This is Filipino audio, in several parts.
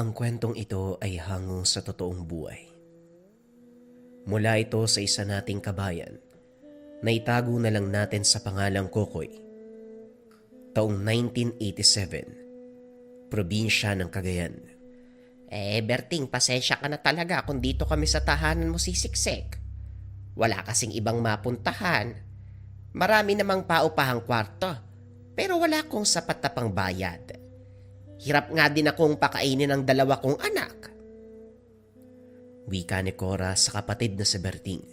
Ang kwentong ito ay hango sa totoong buhay. Mula ito sa isa nating kabayan na itago na lang natin sa pangalang Kokoy. Taong 1987, probinsya ng Cagayan. Berting, pasensya ka na talaga kung dito kami sa tahanan mo sisiksik. Wala kasing ibang mapuntahan. Marami namang paupahang kwarto, pero wala kong sapat na pangbayad. Hirap nga din akong pakainin ng dalawa kong anak. Wika ni Cora sa kapatid na si Berting.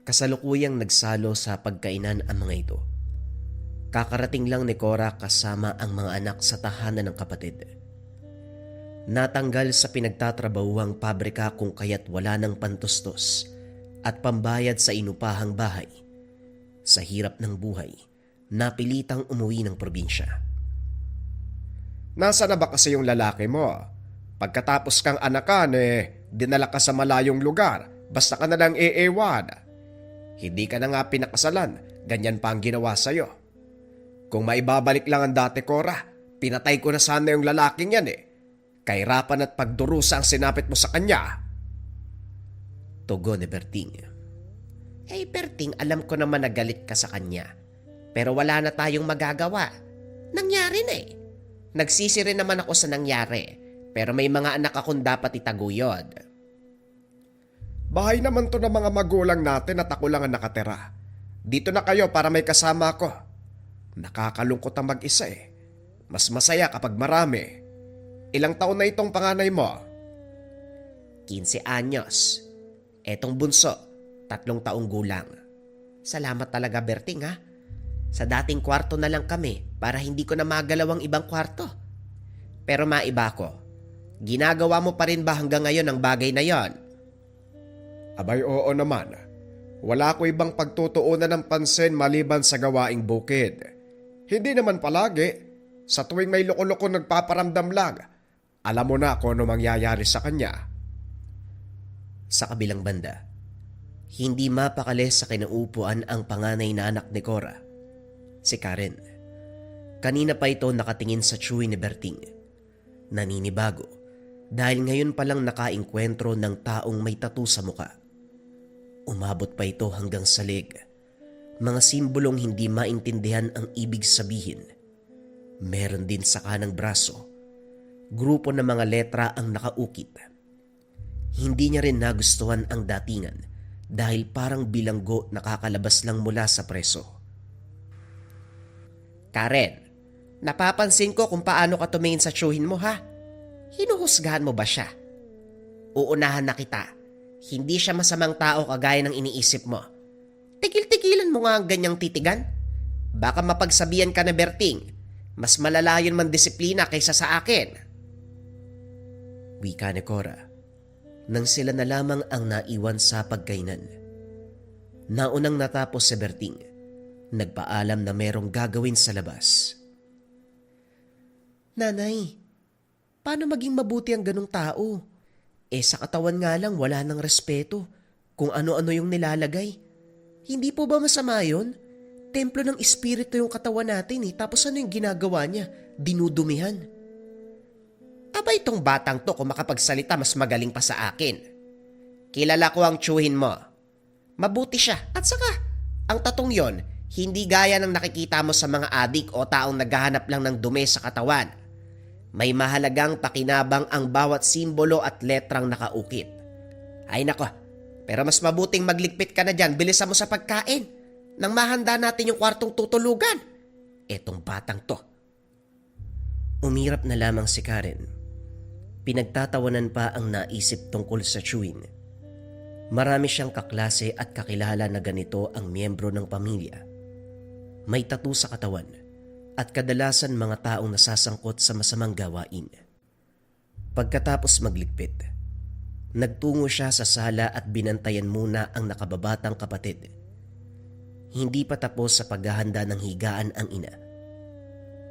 Kasalukuyang nagsalo sa pagkainan ang mga ito. Kakarating lang ni Cora kasama ang mga anak sa tahanan ng kapatid. Natanggal sa pinagtatrabahuang pabrika kung kaya't wala ng pantustos at pambayad sa inupahang bahay. Sa hirap ng buhay, napilitang umuwi ng probinsya. Nasa na ba kasi yung lalaki mo? Pagkatapos kang anakan dinala ka sa malayong lugar, basta ka na lang eewan. Hindi ka na nga pinakasalan, ganyan pa ang ginawa sa'yo. Kung maibabalik lang ang dati, Cora, pinatay ko na sana yung lalaking yan Kahirapan at pagdurusa ang sinapit mo sa kanya. Tugon ni Berting. Berting, alam ko naman na galit ka sa kanya. Pero wala na tayong magagawa. Nangyari na Nagsisi rin naman ako sa nangyari, pero may mga anak akong dapat itaguyod. Bahay naman to ng mga magulang natin at ako lang ang nakatira. Dito na kayo para may kasama ako. Nakakalungkot ang mag-isa Mas masaya kapag marami. Ilang taon na itong panganay mo? 15 anyos. Etong bunso, 3 taong gulang. Salamat talaga, Berting, ha? Sa dating kwarto na lang kami para hindi ko na magalaw ang ibang kwarto. Pero maiba ko, ginagawa mo pa rin ba hanggang ngayon ang bagay na yon? Abay, oo naman. Wala ko ibang pagtutuunan ng pansin maliban sa gawaing bukid. Hindi naman palagi. Sa tuwing may loko-loko nagpaparamdam lang, alam mo na kung ano mangyayari sa kanya. Sa kabilang banda, hindi mapakali sa kinaupuan ang panganay na anak ni Cora, si Karen. Kanina pa ito nakatingin sa chewy ni Berting. Naninibago dahil ngayon palang nakainkwentro ng taong may tattoo sa muka. Umabot pa ito hanggang sa leg. Mga simbolong hindi maintindihan ang ibig sabihin. Meron din sa kanang braso. Grupo ng mga letra ang nakaukit. Hindi niya rin nagustuhan ang datingan dahil parang bilanggo nakakalabas lang mula sa preso. Karen, napapansin ko kung paano ka tumingin sa tsuhin mo, ha? Hinuhusgahan mo ba siya? Uunahan na kita. Hindi siya masamang tao kagaya ng iniisip mo. Tigil-tigilan mo nga ang ganyang titigan. Baka mapagsabihan ka na, Berting. Mas malala yun man disiplina kaysa sa akin. Wika ni Cora nang sila na lamang ang naiwan sa pagkainan. Naunang natapos si Berting. Nagpaalam na merong gagawin sa labas. Nanay, paano maging mabuti ang ganong tao? Sa katawan nga lang wala ng respeto kung ano-ano yung nilalagay. Hindi po ba masama yun? Templo ng espiritu yung katawan natin tapos ano yung ginagawa niya? Dinudumihan. Aba, itong batang to kung makapagsalita mas magaling pa sa akin. Kilala ko ang tsuhin mo. Mabuti siya at saka ang tatong yon hindi gaya ng nakikita mo sa mga adik o taong naghahanap lang ng dumi sa katawan. May mahalagang pakinabang ang bawat simbolo at letrang nakaukit. Ay nako, pero mas mabuting magligpit ka na dyan, bilisan mo sa pagkain nang mahanda natin yung kwartong tutulugan. Etong batang to. Umirap na lamang si Karen. Pinagtatawanan pa ang naisip tungkol sa chewin. Marami siyang kaklase at kakilala na ganito ang miyembro ng pamilya. May tattoo sa katawan at kadalasan mga taong nasasangkot sa masamang gawain. Pagkatapos magligpit, nagtungo siya sa sala at binantayan muna ang nakababatang kapatid. Hindi pa tapos sa paghahanda ng higaan ang ina.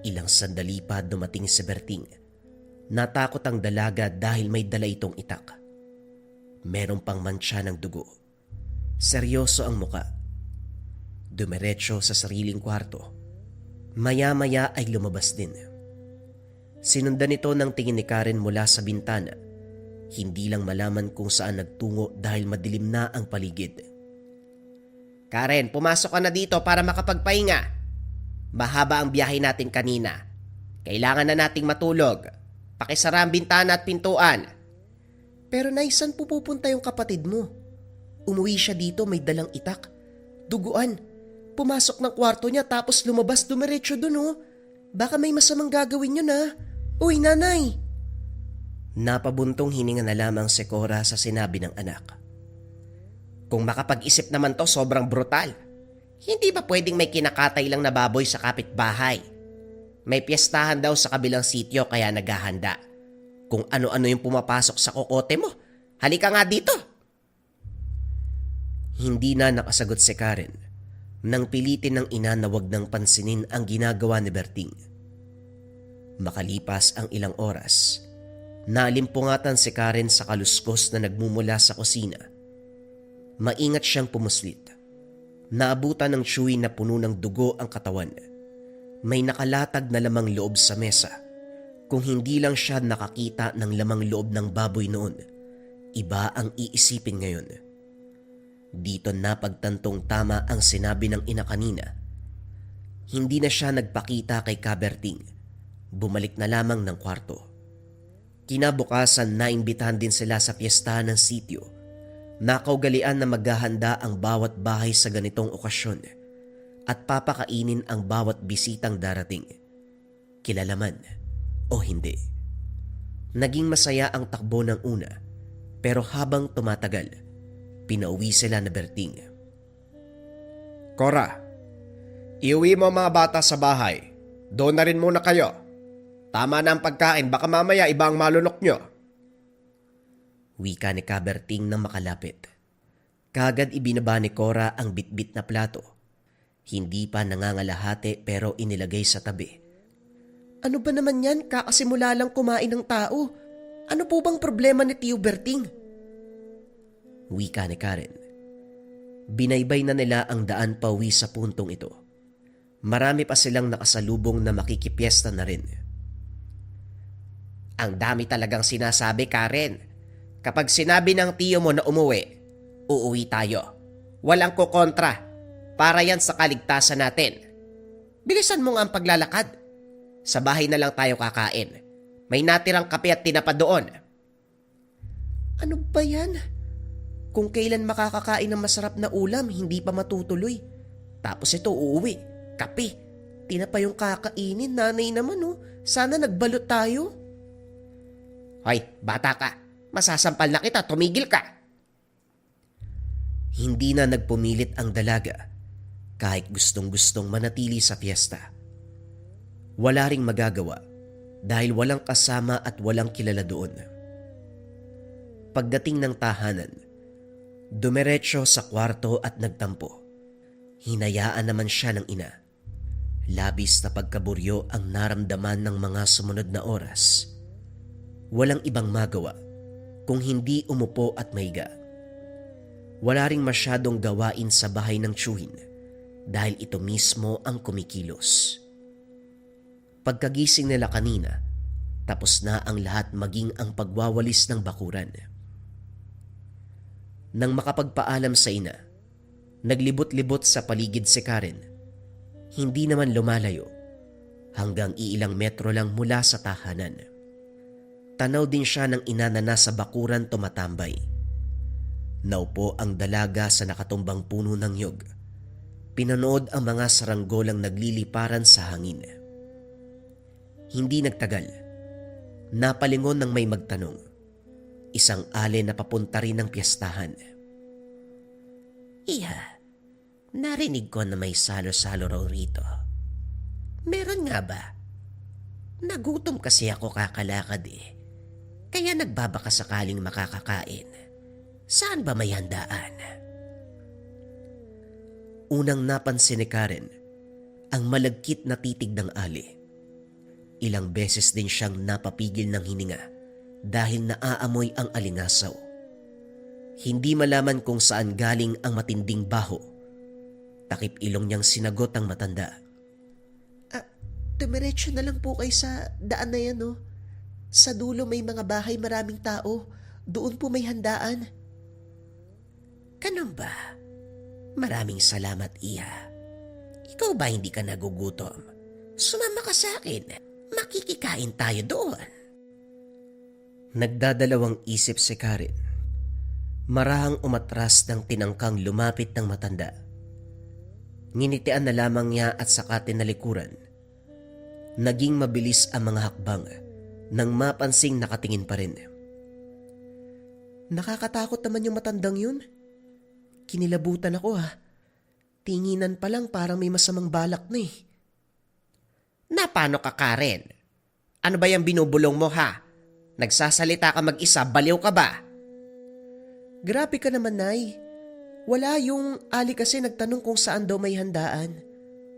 Ilang sandali pa dumating si Berting. Natakot ang dalaga dahil may dala itong itak. Meron pang mantsa ng dugo. Seryoso ang muka. Dumiretso sa sariling kwarto. Maya-maya ay lumabas din. Sinundan ito ng tingin ni Karen mula sa bintana. Hindi lang malaman kung saan nagtungo dahil madilim na ang paligid. Karen, pumasok ka na dito para makapagpahinga. Mahaba ang biyahe natin kanina. Kailangan na nating matulog. Pakisara ang bintana at pintuan. Pero Nay, saan pupunta yung kapatid mo? Umuwi siya dito, may dalang itak. Duguan. Pumasok ng kwarto niya tapos lumabas dumiretso dun oh. Baka may masamang gagawin yun ah. Uy, nanay! Napabuntong hininga na lamang si Cora sa sinabi ng anak. Kung makapag-isip naman to, sobrang brutal. Hindi ba pwedeng may kinakatay lang na baboy sa kapitbahay? May piyestahan daw sa kabilang sityo kaya naghahanda. Kung ano-ano yung pumapasok sa kokote mo, halika nga dito. Hindi na nakasagot si Karen nang pilitin ng ina na wag nang pansinin ang ginagawa ni Berting. Makalipas ang ilang oras, nalimpungatan si Karen sa kaluskos na nagmumula sa kusina. Maingat siyang pumuslit. Naabutan ng Chewy na puno ng dugo ang katawan. May nakalatag na lamang loob sa mesa. Kung hindi lang siya nakakita ng lamang loob ng baboy noon, iba ang iisipin ngayon. Dito napagtantong tama ang sinabi ng ina kanina. Hindi na siya nagpakita kay Kaberting. Bumalik na lamang ng kwarto. Kinabukasan naimbitahan din sila sa piyestahan ng sityo. Nakaugalian na maghahanda ang bawat bahay sa ganitong okasyon at papakainin ang bawat bisitang darating, kilala man o hindi. Naging masaya ang takbo ng una, pero habang tumatagal, pinauwi sila na Berting. Cora, iuwi mo ang mga bata sa bahay. Doon na rin muna kayo. Tama na ang pagkain, baka mamaya iba ang malunok nyo. Wika ni Kaberting nang makalapit. Kagad ibinaba ni Cora ang bitbit na plato. Hindi pa nangangalahati pero inilagay sa tabi. Ano ba naman yan? Kakasimula lang kumain ng tao. Ano po bang problema ni Tio Berting? Wika ni Karen. Binaybay na nila ang daan pauwi sa puntong ito. Marami pa silang nakasalubong na makikipiesta na rin. Ang dami talagang sinasabi, Karen. Kapag sinabi ng tiyo mo na umuwi, uuwi tayo. Walang kukontra. Para yan sa kaligtasan natin. Bilisan mo nga ang paglalakad. Sa bahay na lang tayo kakain. May natirang kape at tinapa doon. Ano ba yan? Kung kailan makakakain ng masarap na ulam, hindi pa matutuloy. Tapos ito uuwi, kape. Tinapa yung kakainin, nanay naman oh. Sana nagbalot tayo. Hoy, bata ka. Masasampal na kita, tumigil ka. Hindi na nagpumilit ang dalaga kahit gustong-gustong manatili sa fiesta. Wala ring magagawa dahil walang kasama at walang kilala doon. Pagdating ng tahanan, dumiretso sa kwarto at nagtampo. Hinayaan naman siya ng ina. Labis na pagkaburyo ang naramdaman ng mga sumunod na oras. Walang ibang magawa kung hindi umupo at mahiga. Wala ring masyadong gawain sa bahay ng tiyuhin dahil ito mismo ang kumikilos. Pagkagising nila kanina, tapos na ang lahat maging ang pagwawalis ng bakuran. Nang makapagpaalam sa ina, naglibot-libot sa paligid si Karen. Hindi naman lumalayo hanggang iilang metro lang mula sa tahanan. Tanaw din siya ng ina na nasa bakuran tumatambay. Naupo ang dalaga sa nakatumbang puno ng nyog. Pinanood ang mga saranggolang nagliliparan sa hangin. Hindi nagtagal. Napalingon ng may magtanong. Isang alin na papunta rin ng piyestahan. Iha, narinig ko na may salo-salo raw rito. Meron nga ba? Nagutom kasi ako kakalakad eh. Kaya nagbabaka sakaling makakakain. Saan ba may handaan? Unang napansin ni Karen ang malagkit na titig ng ali. Ilang beses din siyang napapigil ng hininga dahil naaamoy ang alingasaw. Hindi malaman kung saan galing ang matinding baho. Takip ilong niyang sinagot ang matanda. Dumiretso na lang po kayo sa daan na yan, oh. Sa dulo may mga bahay, maraming tao. Doon po may handaan. Ganun ba? Maraming salamat, Iha. Ikaw ba hindi ka nagugutom? Sumama ka sa akin. Makikikain tayo doon. Nagdadalawang isip si Karen. Marahang umatras ng tinangkang lumapit ng matanda. Nginitian na lamang niya at saka tinalikuran. Naging mabilis ang mga hakbang nang mapansing nakatingin pa rin. Nakakatakot naman yung matandang yun. Kinilabutan ako, ha. Tinginan pa lang parang may masamang balak na eh. Na paano ka, Karen? Ano ba yung binubulong mo, ha? Nagsasalita ka mag-isa, baliw ka ba? Grabe ka naman, Nay. Wala, yung Ali kasi nagtanong kung saan daw may handaan.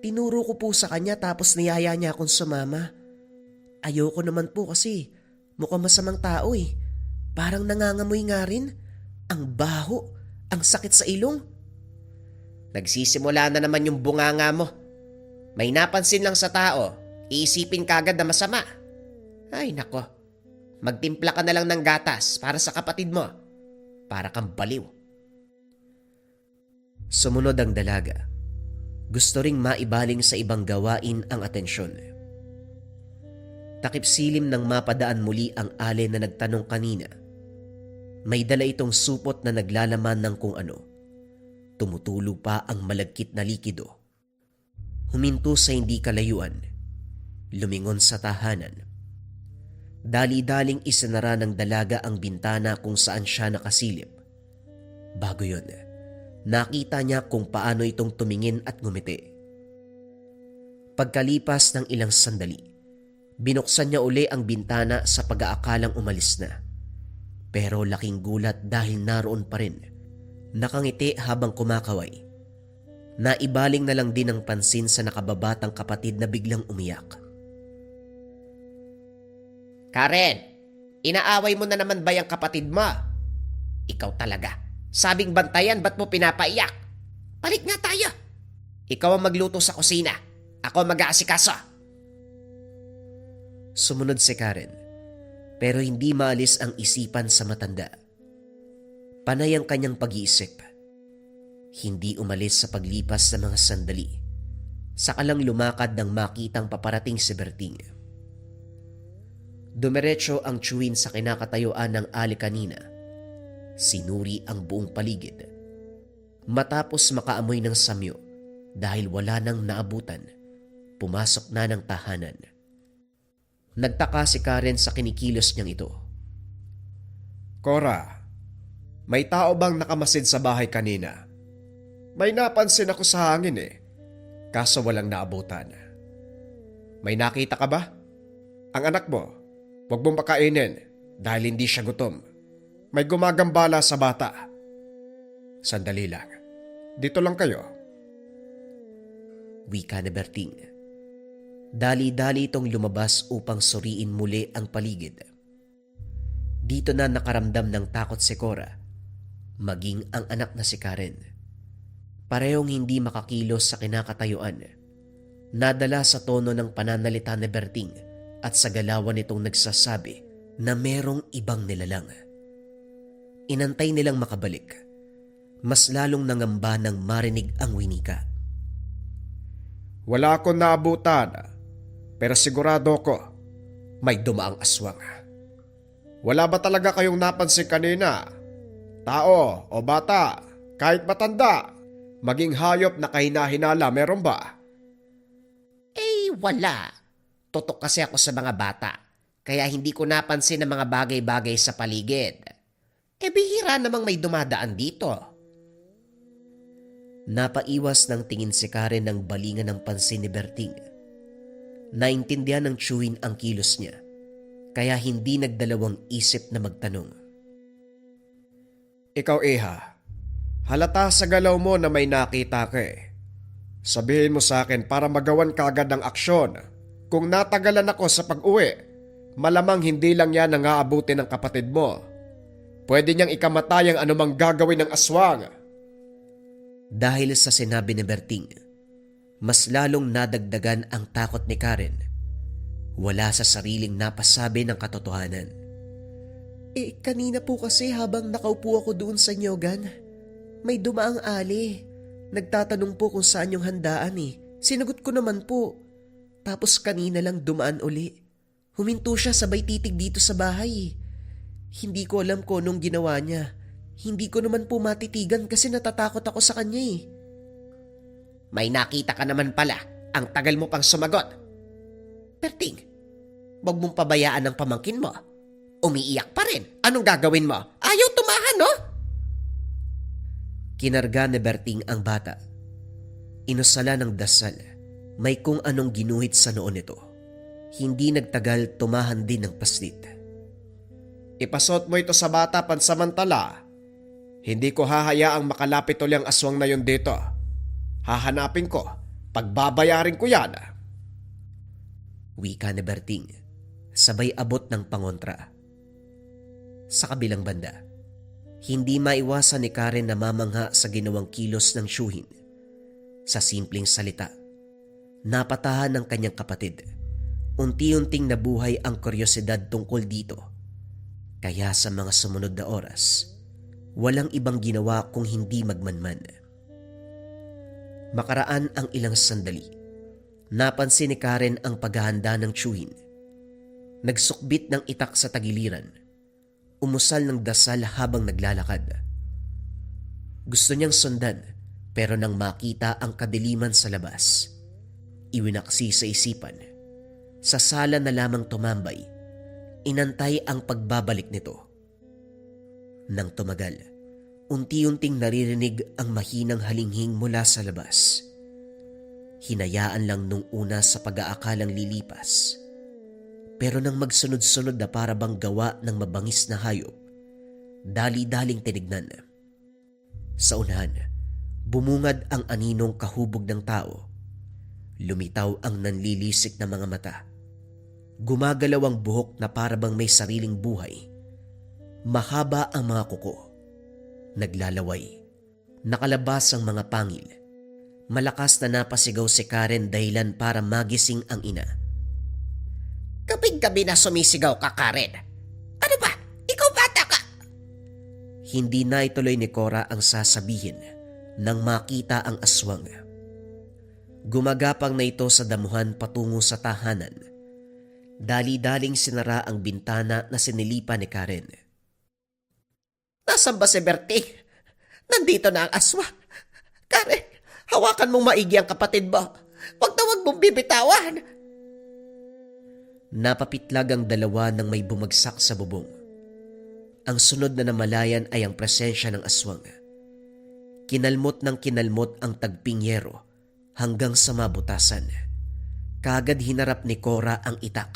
Tinuro ko po sa kanya tapos niyaya niya akong sumama. Ayoko naman po kasi mukhang masamang tao eh. Parang nangangamoy nga rin. Ang baho, ang sakit sa ilong. Nagsisimula na naman yung bunganga mo. May napansin lang sa tao, iisipin kagad na masama. Ay nako, magtimpla ka na lang ng gatas para sa kapatid mo. Para kang baliw. Sumunod ang dalaga. Gusto ring maibaling sa ibang gawain ang atensyon. Takip-silim nang mapadaan muli ang ale na nagtanong kanina. May dala itong supot na naglalaman ng kung ano. Tumutulo pa ang malagkit na likido. Huminto sa hindi kalayuan. Lumingon sa tahanan. Dali-daling isinara ng dalaga ang bintana kung saan siya nakasilip. Bago yun, nakita niya kung paano itong tumingin at ngumiti. Pagkalipas ng ilang sandali, binuksan niya uli ang bintana sa pag-aakalang umalis na. Pero laking gulat dahil naroon pa rin. Nakangiti habang kumakaway. Naibaling na lang din ang pansin sa nakababatang kapatid na biglang umiyak. Karen, inaaway mo na naman ba yung kapatid mo? Ikaw talaga. Sabing bantayan, ba't mo pinapaiyak? Palit nga tayo. Ikaw ang magluto sa kusina. Ako mag-aasikaso. Sumunod si Karen, pero hindi maalis ang isipan sa matanda. Panay ang kanyang pag-iisip. Hindi umalis sa paglipas ng mga sandali. Saka lang lumakad nang makitang paparating si Berting. Dumiretso ang tsuwin sa kinakatayuan ng ali kanina. Sinuri ang buong paligid. Matapos makaamoy ng samyo dahil wala nang naabutan, pumasok na ng tahanan. Nagtaka si Karen sa kinikilos niyang ito. Cora, may tao bang nakamasid sa bahay kanina? May napansin ako sa hangin eh, kaso walang naabutan. May nakita ka ba? Ang anak mo, huwag mong pakainin dahil hindi siya gutom. May gumagambala sa bata. Sandali lang. Dito lang kayo. Wika ni Berting. Dali-dali itong lumabas upang suriin muli ang paligid. Dito na nakaramdam ng takot si Cora, maging ang anak na si Karen. Parehong hindi makakilos sa kinakatayuan. Nadala sa tono ng pananalita ni Berting at sa galawan nitong nagsasabi na merong ibang nilalang. Inantay nilang makabalik. Mas lalong nangamba nang marinig ang winika. Wala akong naabutan, pero sigurado ko may dumaang aswang. Wala ba talaga kayong napansin kanina? Tao o bata, kahit matanda, maging hayop na kahina-hinala, meron ba? Wala. Tutok kasi ako sa mga bata, kaya hindi ko napansin ang mga bagay-bagay sa paligid. Bihira namang may dumadaan dito. Napaiwas ng tingin si Karen ng balingan ng pansin ni Berting. Naintindihan ng tsuwin ang kilos niya, kaya hindi nagdalawang isip na magtanong. Ikaw, Iha, halata sa galaw mo na may nakita ka eh. Sabihin mo sa akin para magawan kagad ng aksyon. Kung natagalan ako sa pag-uwi, malamang hindi lang yan ang aabutin ng kapatid mo. Pwede niyang ikamatay ang anumang gagawin ng aswang. Dahil sa sinabi ni Berting, mas lalong nadagdagan ang takot ni Karen Wala sa sariling napasabi ng katotohanan. Kanina po kasi habang nakaupo ako doon sa nyogan, may dumaang ali. Nagtatanong po kung saan yung handaan Sinagot ko naman po. Tapos kanina lang dumaan uli. Huminto siya sabay titig dito sa bahay Hindi ko alam kung anong ginawa niya. Hindi ko naman po matitigan kasi natatakot ako sa kanya May nakita ka naman pala. Ang tagal mo pang sumagot. Berting, wag mong pabayaan ang pamangkin mo. Umiiyak pa rin. Anong gagawin mo? Ayaw tumahan, no? Kinarga ni Berting ang bata. Inusala ng dasal. May kung anong ginuhit sa noon nito. Hindi nagtagal tumahan din ng paslit. Ipasot mo ito sa bata pansamantala. Hindi ko hahayaang makalapit ulit ang aswang na yun dito. Hahanapin ko. Pagbabayarin ko yan. Wika ni Berting. Sabay abot ng pangontra. Sa kabilang banda, hindi maiwasan ni Karen na mamangha sa ginawang kilos ng Shuhin. Sa simpleng salita, napatahan ng kanyang kapatid. Unti-unting nabuhay ang kuryosidad tungkol dito. Kaya sa mga sumunod na oras, walang ibang ginawa kung hindi magmanman. Makaraan ang ilang sandali. Napansin ni Karen ang paghahanda ng Shuhin. Nagsukbit ng itak sa tagiliran. Umusal ng dasal habang naglalakad. Gusto niyang sundan pero nang makita ang kadiliman sa labas, iwinaksi sa isipan. Sa sala na lamang tumambay, inantay ang pagbabalik nito. Nang tumagal, unti-unting naririnig ang mahinang halinghing mula sa labas. Hinayaan lang nung una sa pag-aakalang lilipas. Pero nang magsunod-sunod na para bang gawa ng mabangis na hayop, dali-daling tinignan. Sa unahan, bumungad ang aninong kahubog ng tao. Lumitaw ang nanlilisik na mga mata. Gumagalaw ang buhok na para bang may sariling buhay. Mahaba ang mga kuko. Naglalaway. Nakalabas ang mga pangil. Malakas na napasigaw si Karen dahilan para magising ang ina. Gabing-gabi na sumisigaw ka, Karen. Ano ba? Ikaw bata ka! Hindi na ituloy ni Cora ang sasabihin nang makita ang aswang. Gumagapang na ito sa damuhan patungo sa tahanan. Dali-daling sinara ang bintana na sinilipan ni Karen. Nasaan ba si Bertie? Nandito na ang aswang. Karen, hawakan mong maigi ang kapatid mo. Huwag na huwag mong bibitawan. Napapitlag ang dalawa nang may bumagsak sa bubong. Ang sunod na namalayan ay ang presensya ng aswang. Kinalmot ng kinalmot ang tagpingyero hanggang sa mabutasan. Kaagad hinarap ni Cora ang itak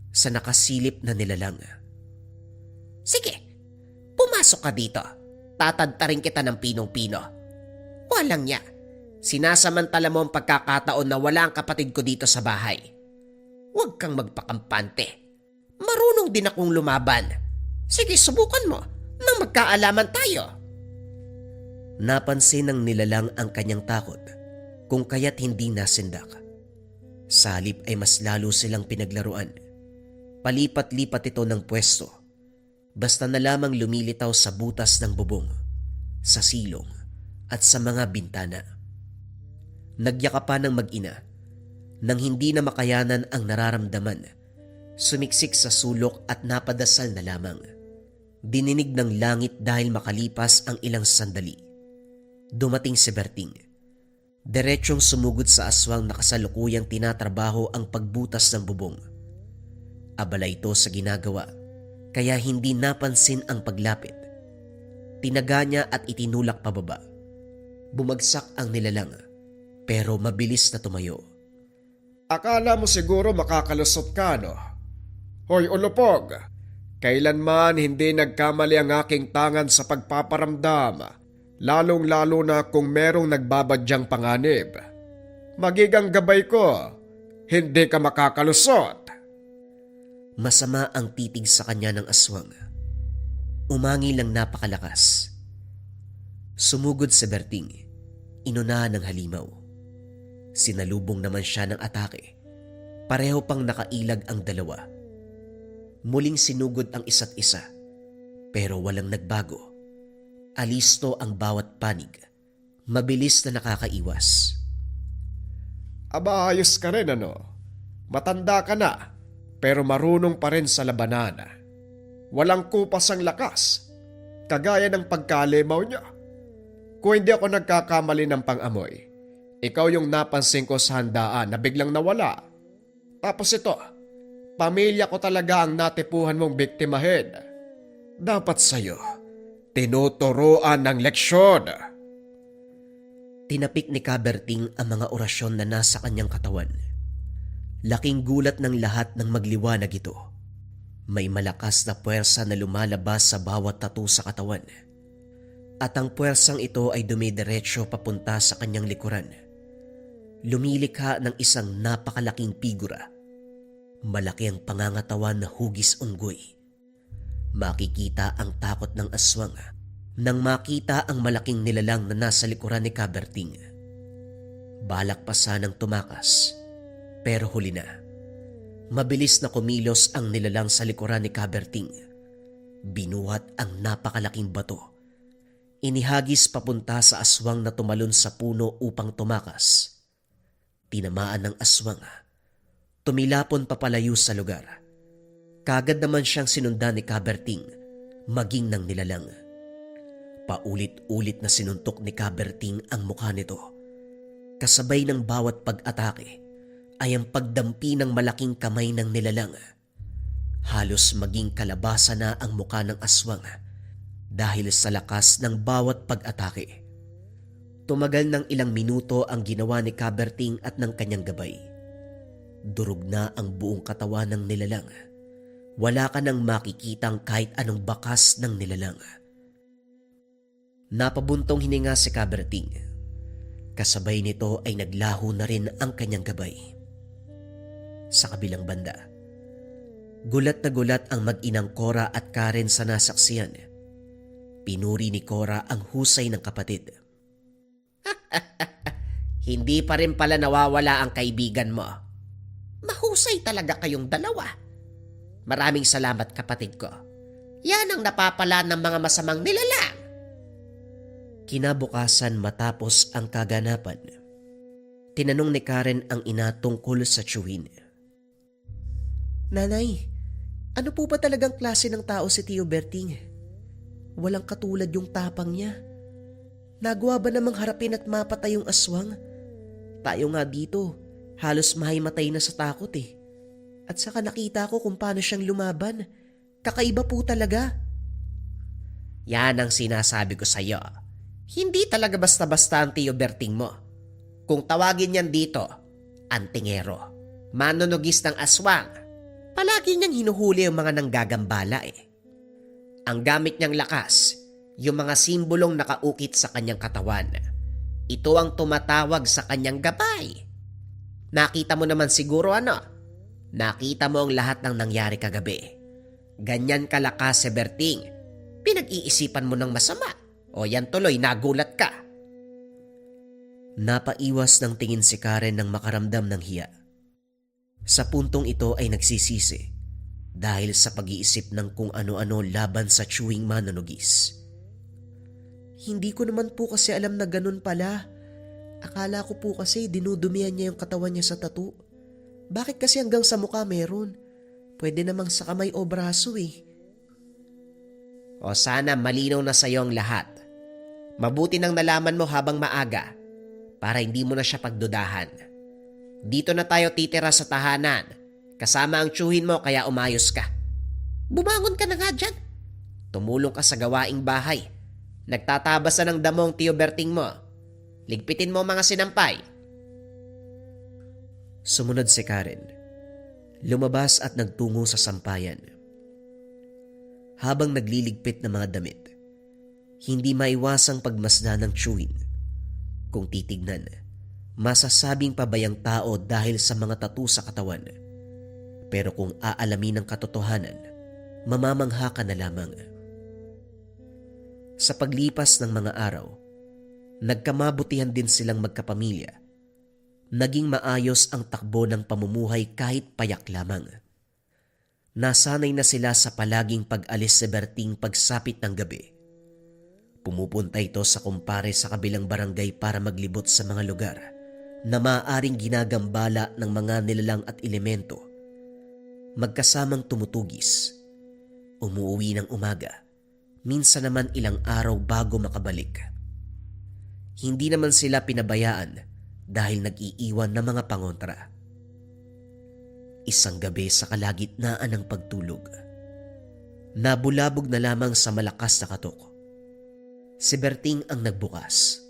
sa nakasilip na nilalang. Sige, pumasok ka dito. Tatantarin kita ng pinong-pino. Walang niya. Sinasamantala mo ang pagkakataon na wala ang kapatid ko dito sa bahay. Huwag kang magpakampante. Marunong din akong lumaban. Sige, subukan mo nang magkaalaman tayo. Napansin ng nilalang ang kanyang takot kung kaya't hindi nasindak. Sa halip ay mas lalo silang pinaglaruan. Palipat-lipat ito ng pwesto. Basta na lamang lumilitaw sa butas ng bubong, sa silong at sa mga bintana. Nagyakapan ng mag-ina. Nang hindi na makayanan ang nararamdaman, sumiksik sa sulok at napadasal na lamang. Dininig ng langit dahil makalipas ang ilang sandali. Dumating si Berting. Diretsyong sumugod sa aswang na kasalukuyang tinatrabaho ang pagbutas ng bubong. Abala ito sa ginagawa, kaya hindi napansin ang paglapit. Tinaga niya at itinulak pababa. Bumagsak ang nilalang, pero mabilis na tumayo. Akala mo siguro makakalusot ka, no? Hoy, ulupog! Kailanman hindi nagkamali ang aking tangan sa pagpaparamdam, lalong-lalo na kung merong nagbabadyang panganib. Magigang gabay ko, hindi ka makakalusot. Masama ang titig sa kanya ng aswang. Umangi lang napakalakas. Sumugod si Berting, inunahan ng halimaw. Sinalubong naman siya ng atake. Pareho pang nakailag ang dalawa. Muling sinugod ang isa't isa, pero walang nagbago. Alisto ang bawat panig, mabilis na nakakaiwas. Aba, ayos ka rin ano. Matanda ka na, pero marunong pa rin sa labanan. Walang kupas ang lakas, kagaya ng pagkalimaw niya. Kung hindi ako nagkakamali ng pang-amoy, ikaw yung napansin ko sa handaan na biglang nawala. Tapos ito, pamilya ko talaga ang natipuhan mong biktimahin. Dapat sa'yo, tinuturuan ng leksyon. Tinapik ni Caberting ang mga orasyon na nasa kanyang katawan. Laking gulat ng lahat ng magliwanag ito. May malakas na puwersa na lumalabas sa bawat tattoo sa katawan. At ang puwersang ito ay dumidiretso papunta sa kanyang likuran. Lumilikha ng isang napakalaking figura. Malaki ang pangangatawan na hugis unggoy. Makikita ang takot ng aswang nang makita ang malaking nilalang na nasa likuran ni Caberting. Balak pa sanang tumakas, pero huli na. Mabilis na kumilos ang nilalang sa likuran ni Caberting. Binuhat ang napakalaking bato. Inihagis papunta sa aswang na tumalon sa puno upang tumakas. Tinamaan ng aswang. Tumilapon papalayo sa lugar. Kagad naman siyang sinundan ni Caberting, maging ng nilalang. Paulit-ulit na sinuntok ni Caberting ang mukha nito. Kasabay ng bawat pag-atake ay ang pagdampi ng malaking kamay ng nilalang. Halos maging kalabasa na ang mukha ng aswang dahil sa lakas ng bawat pag-atake. Tumagal ng ilang minuto ang ginawa ni Caberting at ng kanyang gabay. Durog na ang buong katawan ng nilalang. Wala ka nang makikitang kahit anong bakas ng nilalang. Napabuntong hininga si Caberting. Kasabay nito ay naglaho na rin ang kanyang gabay. Sa kabilang banda, gulat na gulat ang mag-inang Cora at Karen sa nasaksiyan. Pinuri ni Cora ang husay ng kapatid. Hindi pa rin pala nawawala ang kaibigan mo. Mahusay talaga kayong dalawa. Maraming salamat kapatid ko. Yan ang napapala ng mga masamang nilalang. Kinabukasan matapos ang kaganapan, tinanong ni Karen ang ina tungkol sa tiyuhin. Nanay, ano po ba talagang klase ng tao si Tio Berting? Walang katulad yung tapang niya. Nagawa ba namang harapin at mapatay yung aswang? Tayo nga dito, halos mahimatay na sa takot eh. At saka nakita ko kung paano siyang lumaban. Kakaiba po talaga. Yan ang sinasabi ko sa'yo. Hindi talaga basta-basta ang Tio Berting mo. Kung tawagin niyan dito, antingero, manunugis ng aswang. Palagi niyang hinuhuli ang mga nanggagambala eh. Ang gamit niyang lakas, yung mga simbolong nakaukit sa kanyang katawan. Ito ang tumatawag sa kanyang gabay. Nakita mo naman siguro ano? Nakita mo ang lahat ng nangyari kagabi. Ganyan kalakas si Berting. Pinag-iisipan mo ng masama. O yan tuloy, nagulat ka. Napaiwas ng tingin si Karen nang makaramdam ng hiya. Sa puntong ito ay nagsisisi dahil sa pag-iisip ng kung ano-ano laban sa chewing manunugis. Hindi ko naman po kasi alam na ganun pala. Akala ko po kasi dinudumihan niya yung katawan niya sa tattoo. Bakit kasi hanggang sa mukha meron? Pwede namang sa kamay o braso eh. O sana malinaw na sa'yo ang lahat. Mabuti nang nalaman mo habang maaga para hindi mo na siya pagdudahan. Dito na tayo titira sa tahanan. Kasama ang tiyuhin mo kaya umayos ka. Bumangon ka na nga dyan. Tumulong ka sa gawaing bahay. Nagtatabas na ng damong Tio Berting mo. Ligpitin mo mga sinampay. Sumunod si Karen. Lumabas at nagtungo sa sampayan. Habang nagliligpit ng mga damit, hindi maiwasang pagmasdan ng tiyuhin. Kung titignan, masasabing pabayang tao dahil sa mga tattoo sa katawan. Pero kung aalamin ng katotohanan, mamamangha ka na lamang. Sa paglipas ng mga araw, nagkamabutihan din silang magkapamilya. Naging maayos ang takbo ng pamumuhay kahit payak lamang. Nasanay na sila sa palaging pag-alis si Berting pagsapit ng gabi. Pumupunta ito sa kumpare sa kabilang barangay para maglibot sa mga lugar na maaaring ginagambala ng mga nilalang at elemento. Magkasamang tumutugis, umuwi ng umaga, minsan naman ilang araw bago makabalik. Hindi naman sila pinabayaan dahil nag-iiwan ng mga pangontra. Isang gabi sa kalagitnaan ng pagtulog, nabulabog na lamang sa malakas na katok. Si Berting ang nagbukas.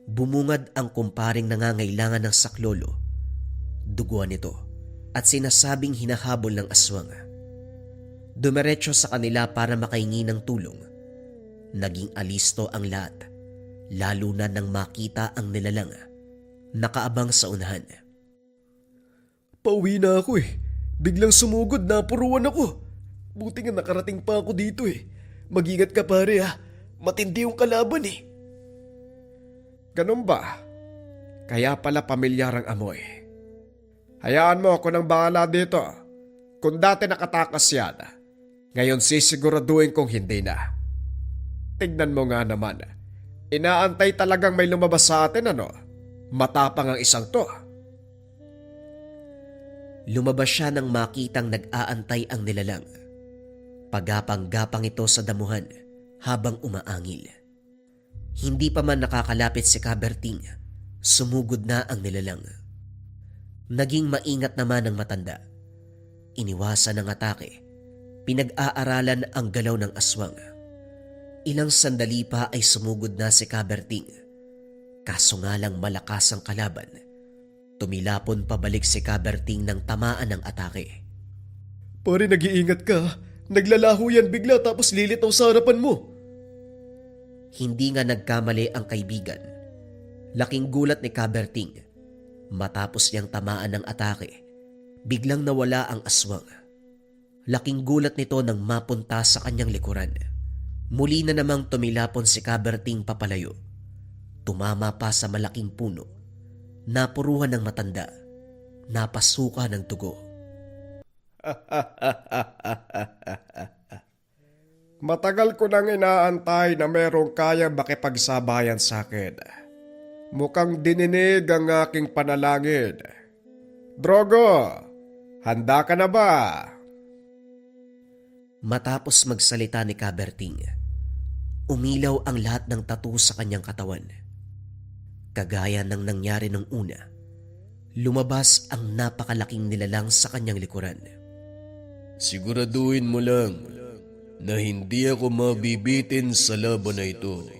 Bumungad ang kumparing nangangailangan ng saklolo. Duguan ito at sinasabing hinahabol ng aswang. Dumiretso sa kanila para makahingi ng tulong. Naging alisto ang lahat, lalo na nang makita ang nilalang nakaabang sa unahan. Pauwi na ako eh. Biglang sumugod na puruan ako. Buti nga nakarating pa ako dito eh. Mag-ingat ka pare ha. Matindi yung kalaban eh. Ganun ba? Kaya pala pamilyar ang amoy. Hayaan mo ako nang bahala dito. Kung dati nakatakas yan, ngayon sisiguraduhin kong hindi na. Tignan mo nga naman. Inaantay talagang may lumabas sa atin ano? Matapang ang isang to. Lumabas siya nang makitang nag-aantay ang nilalang. Pagapang-gapang ito sa damuhan habang umaangil. Hindi pa man nakakalapit si Kaberting, sumugod na ang nilalang. Naging maingat naman ang matanda. Iniwasan ang atake. Pinag-aaralan ang galaw ng aswang. Ilang sandali pa ay sumugod na si Kaberting. Kaso nga lang malakas ang kalaban. Tumilapon pabalik si Kaberting ng tamaan ng atake. Pare nag-iingat ka. Naglalaho yan bigla tapos lilitaw sa harapan mo. Hindi nga nagkamali ang kaibigan. Laking gulat ni Kaberting. Matapos niyang tamaan ng atake, biglang nawala ang aswang. Laking gulat nito nang mapunta sa kanyang likuran. Muli na namang tumilapon si Kaberting papalayo. Tumama pa sa malaking puno. Napuruhan ng matanda. Napasuka ng dugo. Matagal ko nang inaantay na merong kaya makipagsabayan sa akin. Mukhang dininig ang aking panalangin. Drogo, handa ka na ba? Matapos magsalita ni Kaberting, umilaw ang lahat ng tattoo sa kanyang katawan. Kagaya ng nangyari nung una, lumabas ang napakalaking nilalang sa kanyang likuran. Siguraduhin mo lang na hindi ako mabibitin sa laban na ito.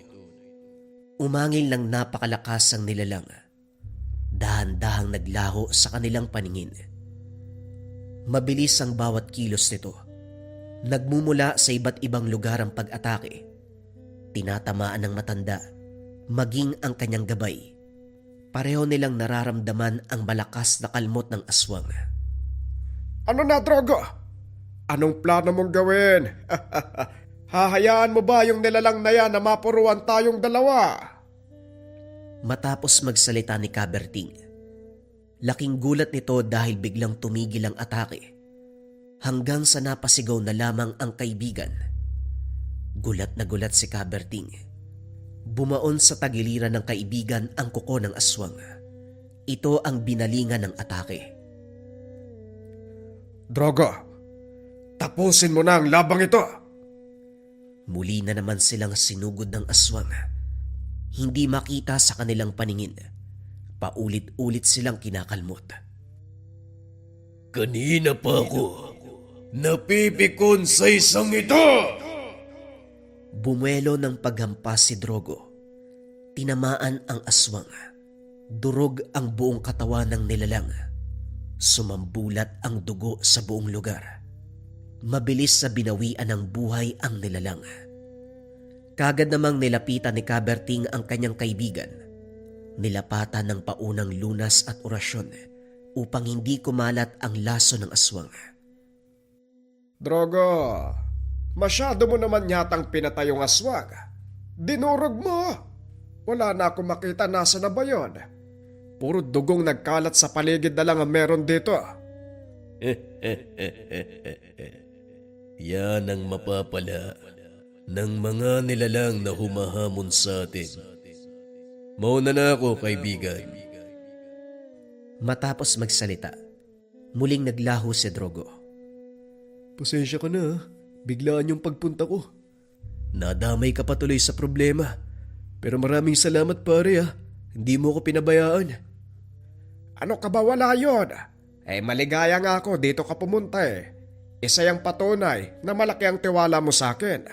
Umangil ng napakalakas ang nilalang. Dahan-dahang naglaho sa kanilang paningin. Mabilis ang bawat kilos nito. Nagmumula sa iba't ibang lugar ang pag-atake. Tinatamaan ng matanda, maging ang kanyang gabay. Pareho nilang nararamdaman ang malakas na kalmot ng aswang. Ano na, Drogo? Anong plano mong gawin? Hahayaan mo ba yung nilalang na yan na mapuruan tayong dalawa? Matapos magsalita ni Kaberting, laking gulat nito dahil biglang tumigil ang atake. Hanggang sa napasigaw na lamang ang kaibigan. Gulat na gulat si Kaberting. Bumaon sa tagiliran ng kaibigan ang kuko ng aswang. Ito ang binalingan ng atake. Drogo, tapusin mo na ang labang ito. Muli na naman silang sinugod ng aswang. Hindi makita sa kanilang paningin. Paulit-ulit silang kinakalmot. Kanina pa ako napipikon sa isang ito. Bumuelo ng paghampas si Drogo. Tinamaan ang aswang. Durog ang buong katawan ng nilalang. Sumambulat ang dugo sa buong lugar. Mabilis sa binawian ng buhay ang nilalang. Kagad namang nilapitan ni Kaberting ang kanyang kaibigan. Nilapatan ng paunang lunas at orasyon upang hindi kumalat ang laso ng aswang. Drogo, masyado mo naman yatang pinatay yung aswang. Dinurog mo. Wala na akong makita nasa na ba yun. Puro dugong nagkalat sa paligid na lang ang meron dito. Yan ang mapapala ng mga nilalang na humahamon sa atin. Mauna na ako, kaibigan. Matapos magsalita, muling naglaho si Drogo. Pasensya ka na, biglaan yung pagpunta ko. Nadamay ka pa tuloy sa problema. Pero maraming salamat pare hindi mo ko pinabayaan. Ano ka ba, wala yun? Maligaya nga ako dito ka pumunta Isa yung patunay na malaki ang tiwala mo sa akin.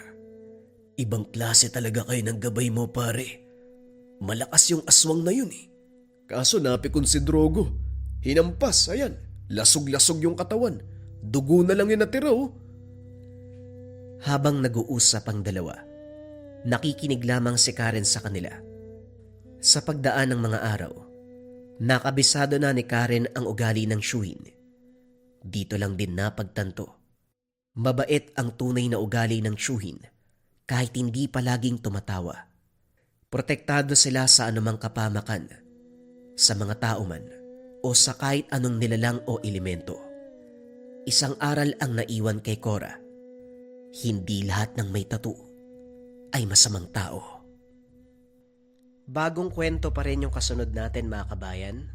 Ibang klase talaga kayo ng gabay mo pare. Malakas yung aswang na yun Kaso napikon si Drogo. Hinampas, ayan. Lasog-lasog yung katawan. Dugo na lang yung natira Habang nag-uusap ang dalawa, nakikinig lamang si Karen sa kanila. Sa pagdaan ng mga araw, nakabisado na ni Karen ang ugali ng Shuin. Dito lang din napagtanto. Mabait ang tunay na ugali ng Shuin kahit hindi palaging tumatawa. Protektado sila sa anumang kapamakan, sa mga tao man o sa kahit anong nilalang o elemento. Isang aral ang naiwan kay Cora. Hindi lahat ng may tattoo ay masamang tao. Bagong kwento pa rin yung kasunod natin mga kabayan.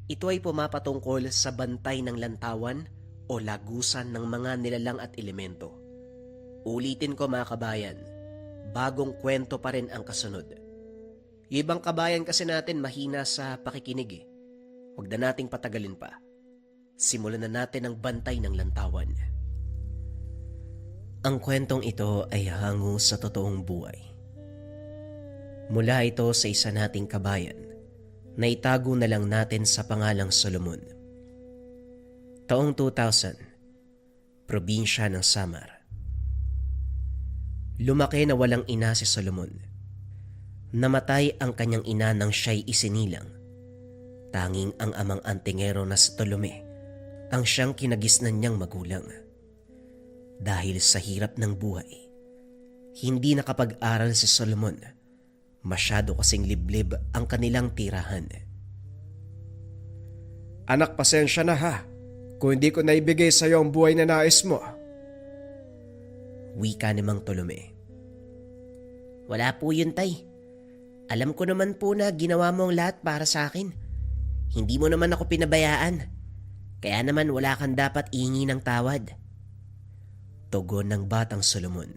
Ito ay pumapatungkol sa bantay ng lantawan o lagusan ng mga nilalang at elemento. Ulitin ko mga kabayan, bagong kwento pa rin ang kasunod. Yung ibang kabayan kasi natin mahina sa pakikinig Huwag na nating patagalin pa. Simulan na natin ang bantay ng lantawan. Ang kwentong ito ay hango sa totoong buhay. Mula ito sa isa nating kabayan na itago na lang natin sa pangalang Solomon. Taong 2000, probinsya ng Samar. Lumaki na walang ina si Solomon. Namatay ang kanyang ina nang siya'y isinilang. Tanging ang amang antingero na si Tolome ang siyang kinagisnan niyang magulang. Dahil sa hirap ng buhay, hindi nakapag-aral si Solomon. Masyado kasing liblib ang kanilang tirahan. Anak, pasensya na kung hindi ko naibigay sa iyo ang buhay na nais mo. Wika ni Mang Tolome. Wala po yun, tay. Alam ko naman po na ginawa mo ang lahat para sa akin. Hindi mo naman ako pinabayaan. Kaya naman wala kang dapat ihingi ng tawad. Tugon ng batang Solomon.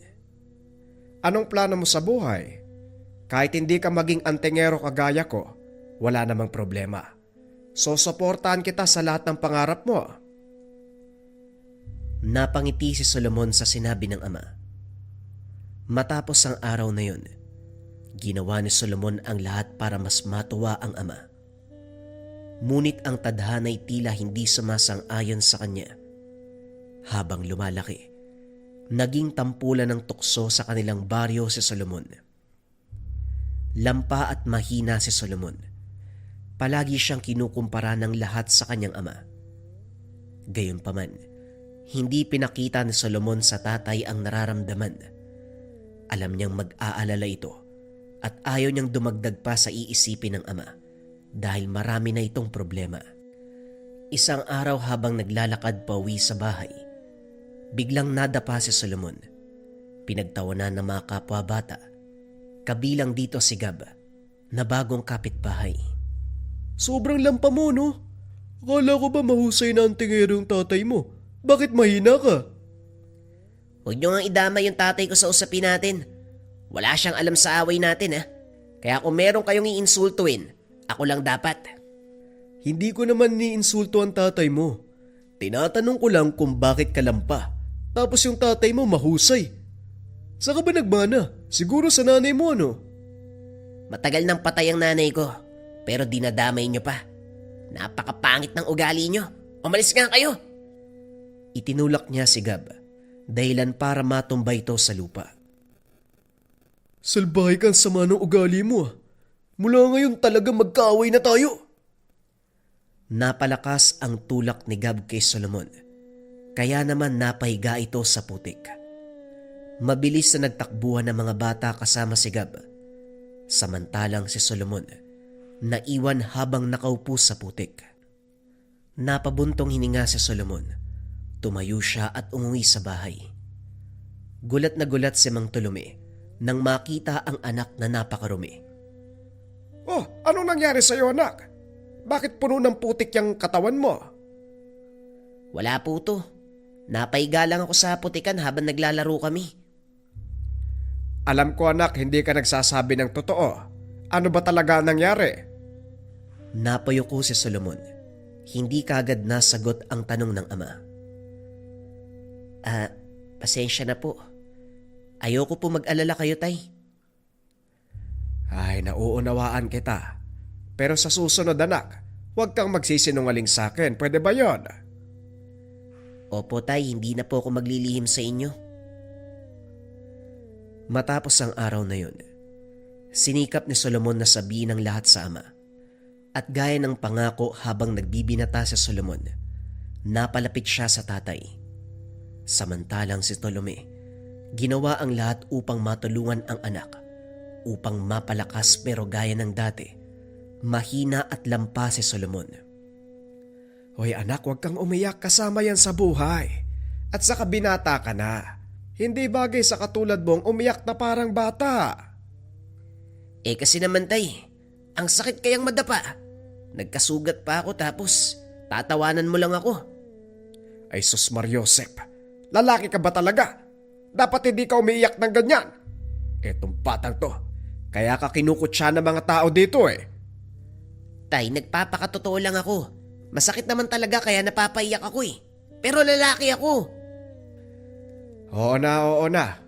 Anong plano mo sa buhay? Kahit hindi ka maging antingero kagaya ko, wala namang problema. Susuportahan kita sa lahat ng pangarap mo. Napangiti si Solomon sa sinabi ng ama. Matapos ang araw na yun, ginawa ni Solomon ang lahat para mas matuwa ang ama. Ngunit ang tadhana'y tila hindi sumasang-ayon sa kanya. Habang lumalaki, naging tampulan ng tukso sa kanilang baryo si Solomon. Lampa at mahina si Solomon. Palagi siyang kinukumpara ng lahat sa kanyang ama. Gayunpaman, hindi pinakita ni Solomon sa tatay ang nararamdaman. Alam niyang mag-aalala ito at ayaw niyang dumagdag pa sa iisipin ng ama dahil marami na itong problema. Isang araw habang naglalakad pauwi sa bahay, biglang nadapa si Solomon. Pinagtawanan ng mga kapwa bata. Kabilang dito si Gab, na bagong kapitbahay. Sobrang lampa mo, no? Akala ko ba mahusay na ang tingero yung tatay mo? Bakit mahina ka? Huwag niyo nga idamay yung tatay ko sa usapin natin. Wala siyang alam sa away natin Kaya kung meron kayong iinsultuin, ako lang dapat. Hindi ko naman niinsulto ang tatay mo. Tinatanong ko lang kung bakit ka lampa. Tapos yung tatay mo mahusay. Saan ka ba nagmana? Siguro sa nanay mo, ano? Matagal nang patay ang nanay ko, pero dinadamay niyo pa. Napakapangit ng ugali niyo. Umalis nga kayo! Itinulak niya si Gab, dahilan para matumba ito sa lupa. Salbahay kang sama ng ugali mo. Mula ngayon talaga magkaaway na tayo. Napalakas ang tulak ni Gab kay Solomon, kaya naman napahiga ito sa putik. Mabilis na nagtakbuhan ng mga bata kasama si Gab. Samantalang si Solomon, Naiwan habang nakaupo sa putik. Napabuntong hininga si Solomon. Tumayo siya at umuwi sa bahay. Gulat na gulat si Mang Tolome nang makita ang anak na napakarumi. Oh, anong nangyari sa'yo anak? Bakit puno ng putik yung katawan mo? Wala po to. Napaiga lang ako sa putikan habang naglalaro kami. Alam ko anak, hindi ka nagsasabi ng totoo. Ano ba talaga ang nangyari? Napayuko si Solomon. Hindi kaagad nasagot ang tanong ng ama. Pasensya na po. Ayoko po mag-alala kayo, tay. Ay, nauunawaan kita. Pero sa susunod anak, huwag kang magsisinungaling sa akin. Pwede ba yon? Opo, tay. Hindi na po ako maglilihim sa inyo. Matapos ang araw na yun, sinikap ni Solomon na sabihin ang lahat sa ama. At gaya ng pangako habang nagbibinata si Solomon, napalapit siya sa tatay. Samantalang si Tolome, ginawa ang lahat upang matulungan ang anak, upang mapalakas pero gaya ng dati, mahina at lampa si Solomon. Hoy anak, huwag kang umiyak, kasama yan sa buhay. At saka binata ka na. Hindi bagay sa katulad mong umiyak na parang bata. Kasi naman tay, ang sakit kayang madapa. Nagkasugat pa ako tapos tatawanan mo lang ako. Ay sus Mariosep, lalaki ka ba talaga? Dapat hindi ka umiiyak ng ganyan. Etong batang to, kaya ka kinukutsa ng mga tao dito eh. Tay, nagpapakatotoo lang ako. Masakit naman talaga kaya napapaiyak ako eh. Pero lalaki ako. Oo na.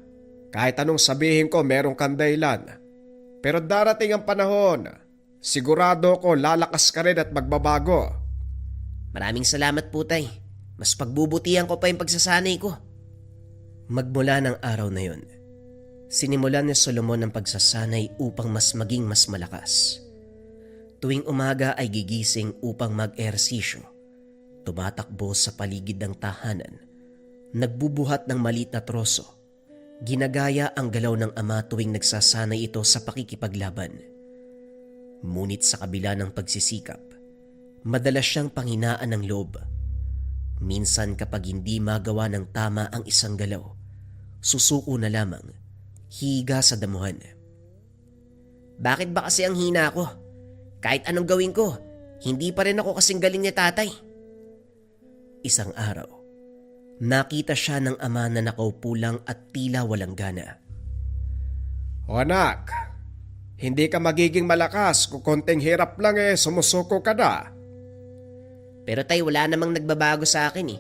Kahit anong sabihin ko, meron kang dahilan. Pero darating ang panahon, sigurado ko lalakas ka rin at magbabago. Maraming salamat po tay. Mas pagbubutihan ko pa yung pagsasanay ko. Magmula ng araw na yun, sinimulan ni Solomon ang pagsasanay upang mas maging mas malakas. Tuwing umaga ay gigising upang mag-ehersisyo. Tumatakbo sa paligid ng tahanan. Nagbubuhat ng maliit na troso. Ginagaya ang galaw ng ama tuwing nagsasanay ito sa pakikipaglaban. Ngunit sa kabila ng pagsisikap, madalas siyang panghinaan ng loob. Minsan kapag hindi magawa ng tama ang isang galaw, susuko na lamang, higa sa damuhan. Bakit ba kasi ang hina ko? Kahit anong gawin ko, hindi pa rin ako kasing galing ni tatay. Isang araw, nakita siya ng ama na nakaupo lang at tila walang gana. O anak, hindi ka magiging malakas kung konting hirap lang sumusuko ka na. Pero tay, wala namang nagbabago sa akin eh.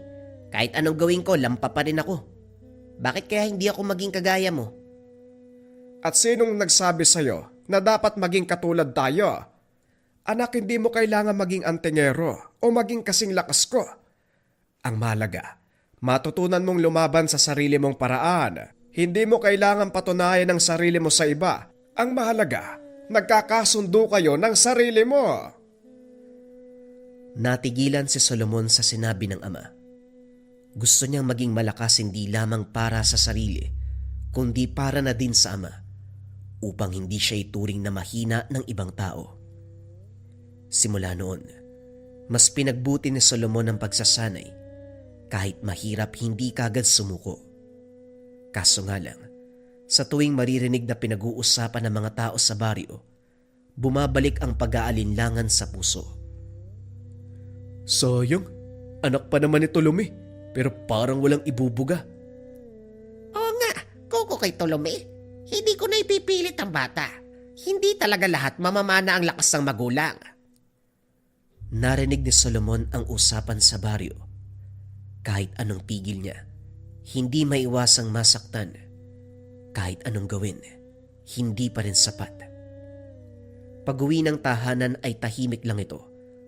Kahit anong gawin ko, lampa pa rin ako. Bakit kaya hindi ako maging kagaya mo? At sinong nagsabi sa'yo na dapat maging katulad tayo? Anak, hindi mo kailangan maging antingero o maging kasing lakas ko. Ang mahalaga, matutunan mong lumaban sa sarili mong paraan. Hindi mo kailangan patunayan ang sarili mo sa iba. Ang mahalaga, nagkakasundo kayo ng sarili mo. Natigilan si Solomon sa sinabi ng ama. Gusto niyang maging malakas hindi lamang para sa sarili, kundi para na din sa ama, upang hindi siya ituring na mahina ng ibang tao. Simula noon, mas pinagbuti ni Solomon ang pagsasanay, kahit mahirap hindi kagad sumuko. Kaso nga lang, sa tuwing maririnig na pinag-uusapan ng mga tao sa baryo, bumabalik ang pag-aalinlangan sa puso. Sayang, anak pa naman ni Tolome, pero parang walang ibubuga. Oo nga, kuko kay Tolome. Hindi ko na ipipilit ang bata. Hindi talaga lahat mamamana ang lakas ng magulang. Narinig ni Solomon ang usapan sa baryo. Kahit anong pigil niya, hindi maiwasang masaktan. Kahit anong gawin, hindi pa rin sapat. Pag-uwi ng tahanan ay tahimik lang ito,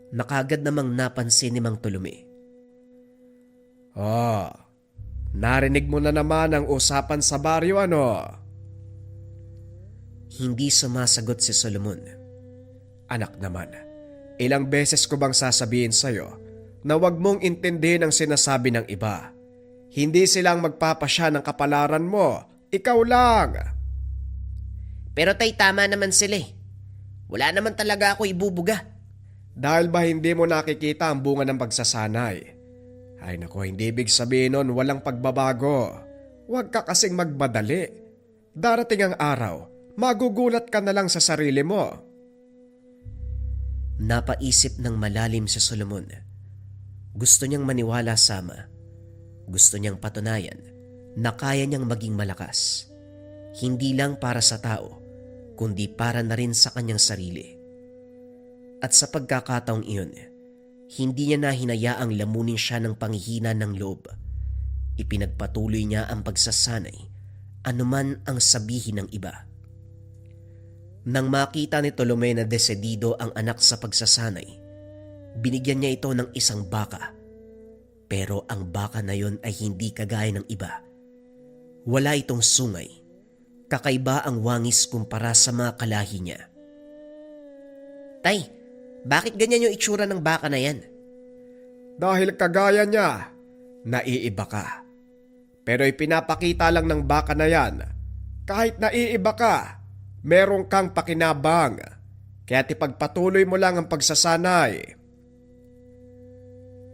na kagad namang napansin ni Mang Tolome. Narinig mo na naman ang usapan sa baryo ano? Hindi sumasagot si Solomon. Anak naman, ilang beses ko bang sasabihin sa'yo na huwag mong intindihin ang sinasabi ng iba. Hindi silang magpapasya ng kapalaran mo. Ikaw lang. Pero tay, tama naman sila eh. Wala naman talaga ako ibubuga. Dahil ba hindi mo nakikita ang bunga ng pagsasanay? Ay nako, hindi ibig sabihin nun walang pagbabago. Huwag ka kasing magmadali. Darating ang araw, magugulat ka na lang sa sarili mo. Napaisip ng malalim si Solomon. Gusto niyang maniwala sa ama. Gusto niyang patunayan na kaya niyang maging malakas. Hindi lang para sa tao, kundi para na rin sa kanyang sarili. At sa pagkakataong iyon, hindi niya na hinayaang lamunin siya ng panghihina ng loob. Ipinagpatuloy niya ang pagsasanay, anuman ang sabihin ng iba. Nang makita ni Tolome na desedido ang anak sa pagsasanay, binigyan niya ito ng isang baka. Pero ang baka na yon ay hindi kagaya ng iba. Wala itong sungay. Kakaiba ang wangis kumpara sa mga kalahi niya. Tay, bakit ganyan yung itsura ng baka na yan? Dahil kagaya niya, naiiba ka. Pero ipinapakita lang ng baka na yan, kahit naiiba ka, meron kang pakinabang. Kaya't ipagpatuloy mo lang ang pagsasanay.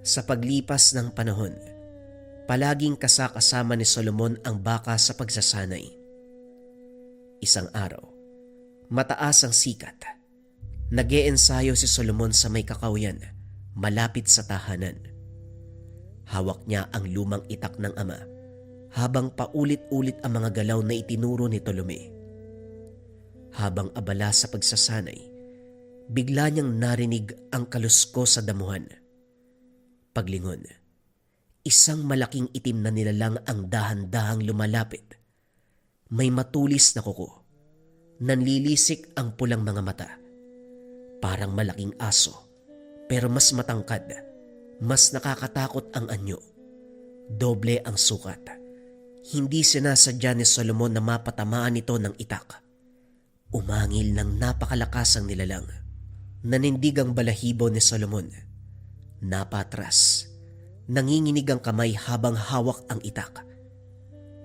Sa paglipas ng panahon, palaging kasakasama ni Solomon ang baka sa pagsasanay. Isang araw, mataas ang sikat. Nag-iensayo si Solomon sa may kakawayan, malapit sa tahanan. Hawak niya ang lumang itak ng ama, habang paulit-ulit ang mga galaw na itinuro ni Tolome. Habang abala sa pagsasanay, bigla niyang narinig ang kalusko sa damuhan. Paglingon, isang malaking itim na nilalang ang dahan-dahang lumalapit. May matulis na kuko. Nanlilisik ang pulang mga mata. Parang malaking aso, pero mas matangkad. Mas nakakatakot ang anyo. Doble ang sukat. Hindi sinasadya ni Solomon na mapatamaan ito ng itak. Umangil ng napakalakas ang nilalang. Nanindig ang balahibo ni Solomon. Napatras. Nanginginig ang kamay habang hawak ang itak.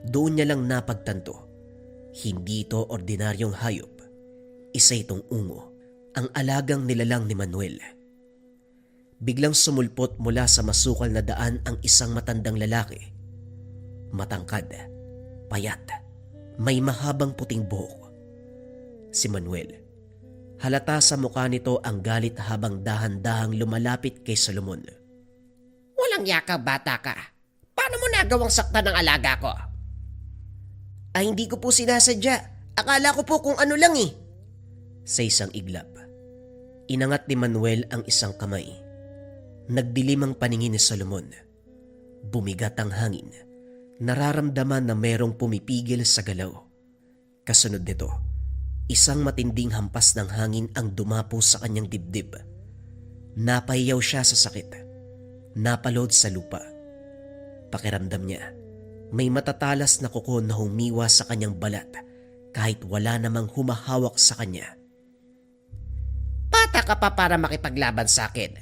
Doon niya lang napagtanto. Hindi ito ordinaryong hayop. Isa itong ungo, ang alagang nilalang ni Manuel. Biglang sumulpot mula sa masukal na daan ang isang matandang lalaki. Matangkad, payat, may mahabang puting buhok. Si Manuel. Halata sa mukha nito ang galit habang dahan-dahang lumalapit kay Solomon. Walang yaka, bata ka. Paano mo nagawang saktan ng alaga ko? Ay, hindi ko po sinasadya. Akala ko po kung ano lang eh. Sa isang iglap, inangat ni Manuel ang isang kamay. Nagdilim ang paningin ni Solomon. Bumigat ang hangin. Nararamdaman na merong pumipigil sa galaw. Kasunod nito, isang matinding hampas ng hangin ang dumapo sa kanyang dibdib. Napahiyaw siya sa sakit. Napalod sa lupa. Pakiramdam niya, may matatalas na kuko na humiwa sa kanyang balat kahit wala namang humahawak sa kanya. Bata ka pa para makipaglaban sa akin.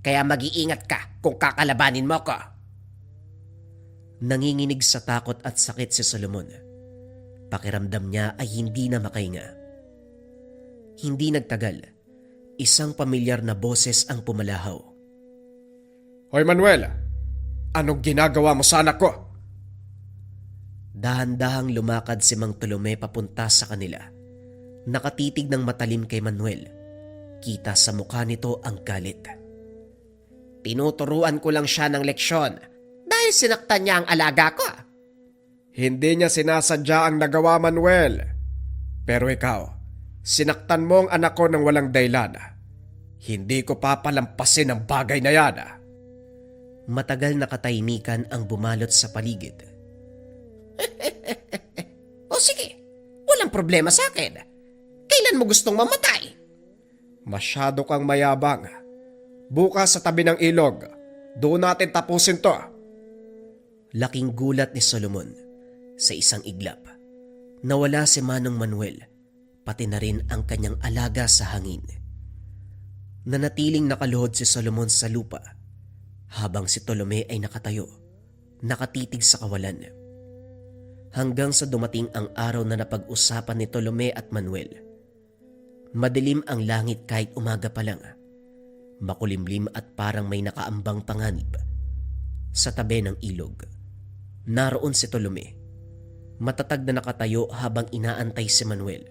Kaya mag-iingat ka kung kakalabanin mo ko. Nanginginig sa takot at sakit si Solomon. Pakiramdam niya ay hindi na makahinga. Hindi nagtagal, isang pamilyar na boses ang pumalahaw. Hoy Manuel, anong ginagawa mo sa anak ko? Dahan-dahang lumakad si Mang Tolome papunta sa kanila. Nakatitig ng matalim kay Manuel. Kita sa mukha nito ang galit. Tinuturuan ko lang siya ng leksyon dahil sinaktan niya ang alaga ko. Hindi niya sinasadya ang nagawa, Manuel. Pero ikaw, sinaktan mo ang anak ko ng walang dahilan. Hindi ko papalampasin ang bagay na yan. Matagal na katahimikan ang bumalot sa paligid. O sige, walang problema sa akin. Kailan mo gustong mamatay? Masyado kang mayabang. Bukas sa tabi ng ilog, doon natin tapusin to. Laking gulat ni Solomon. Sa isang iglap, nawala si Manong Manuel, pati na rin ang kanyang alaga sa hangin. Nanatiling nakaluhod si Solomon sa lupa, habang si Tolome ay nakatayo, nakatitig sa kawalan. Hanggang sa dumating ang araw na napag-usapan ni Tolome at Manuel. Madilim ang langit kahit umaga pa lang. Makulimlim at parang may nakaambang panganib. Sa tabi ng ilog, naroon si Tolome. Matatag na nakatayo habang inaantay si Manuel.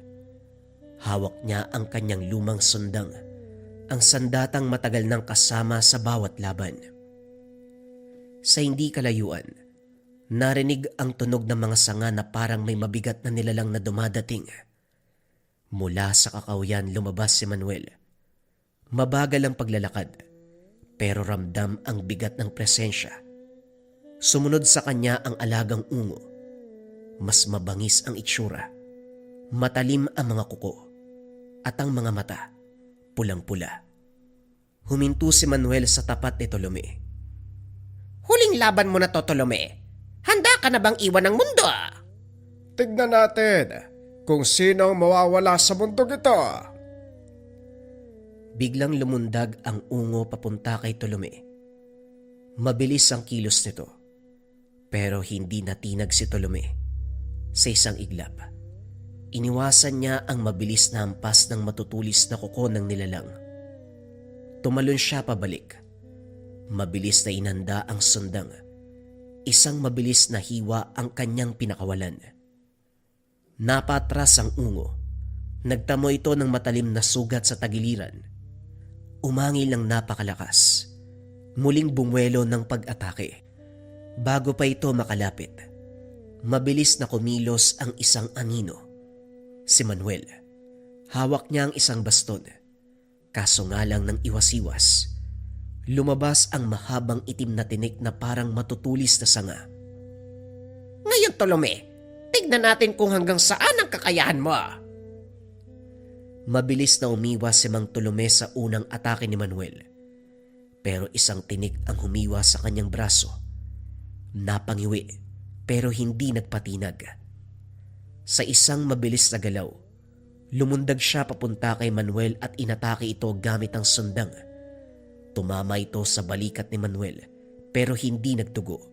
Hawak niya ang kanyang lumang sundang, ang sandatang matagal nang kasama sa bawat laban. Sa hindi kalayuan, narinig ang tunog ng mga sanga na parang may mabigat na nilalang na dumadating. Mula sa kakawyan lumabas si Manuel. Mabagal ang paglalakad, pero ramdam ang bigat ng presensya. Sumunod sa kanya ang alagang ungo. Mas mabangis ang itsura. Matalim ang mga kuko. At ang mga mata, pulang-pula. Huminto si Manuel sa tapat ni Tolome. Huling laban mo na to, Tolome. Handa ka na bang iwan ng mundo? Tignan natin kung sino ang mawawala sa mundong ito. Biglang lumundag ang ungo papunta kay Tolome. Mabilis ang kilos nito, pero hindi natinag si Tolome. Sa isang iglap, iniwasan niya ang mabilis na hampas ng matutulis na kuko ng nilalang. Tumalon siya pabalik. Mabilis na inanda ang sundang. Isang mabilis na hiwa ang kanyang pinakawalan. Napatras ang ungo. Nagtamo ito ng matalim na sugat sa tagiliran. Umangil ng napakalakas. Muling bumuelo ng pag-atake. Bago pa ito makalapit, mabilis na kumilos ang isang anino. Si Manuel. Hawak niya ang isang baston. Kaso nga lang ng iwas-iwas, lumabas ang mahabang itim na tinik na parang matutulis na sanga. Ngayon, Tolome, tignan natin kung hanggang saan ang kakayahan mo. Mabilis na umiwas si Mang Tolome sa unang atake ni Manuel. Pero isang tinik ang humiwa sa kanyang braso. Napangiwi pero hindi nagpatinag. Sa isang mabilis na galaw, lumundag siya papunta kay Manuel at inatake ito gamit ang sundang. Tumama ito sa balikat ni Manuel pero hindi nagtugo.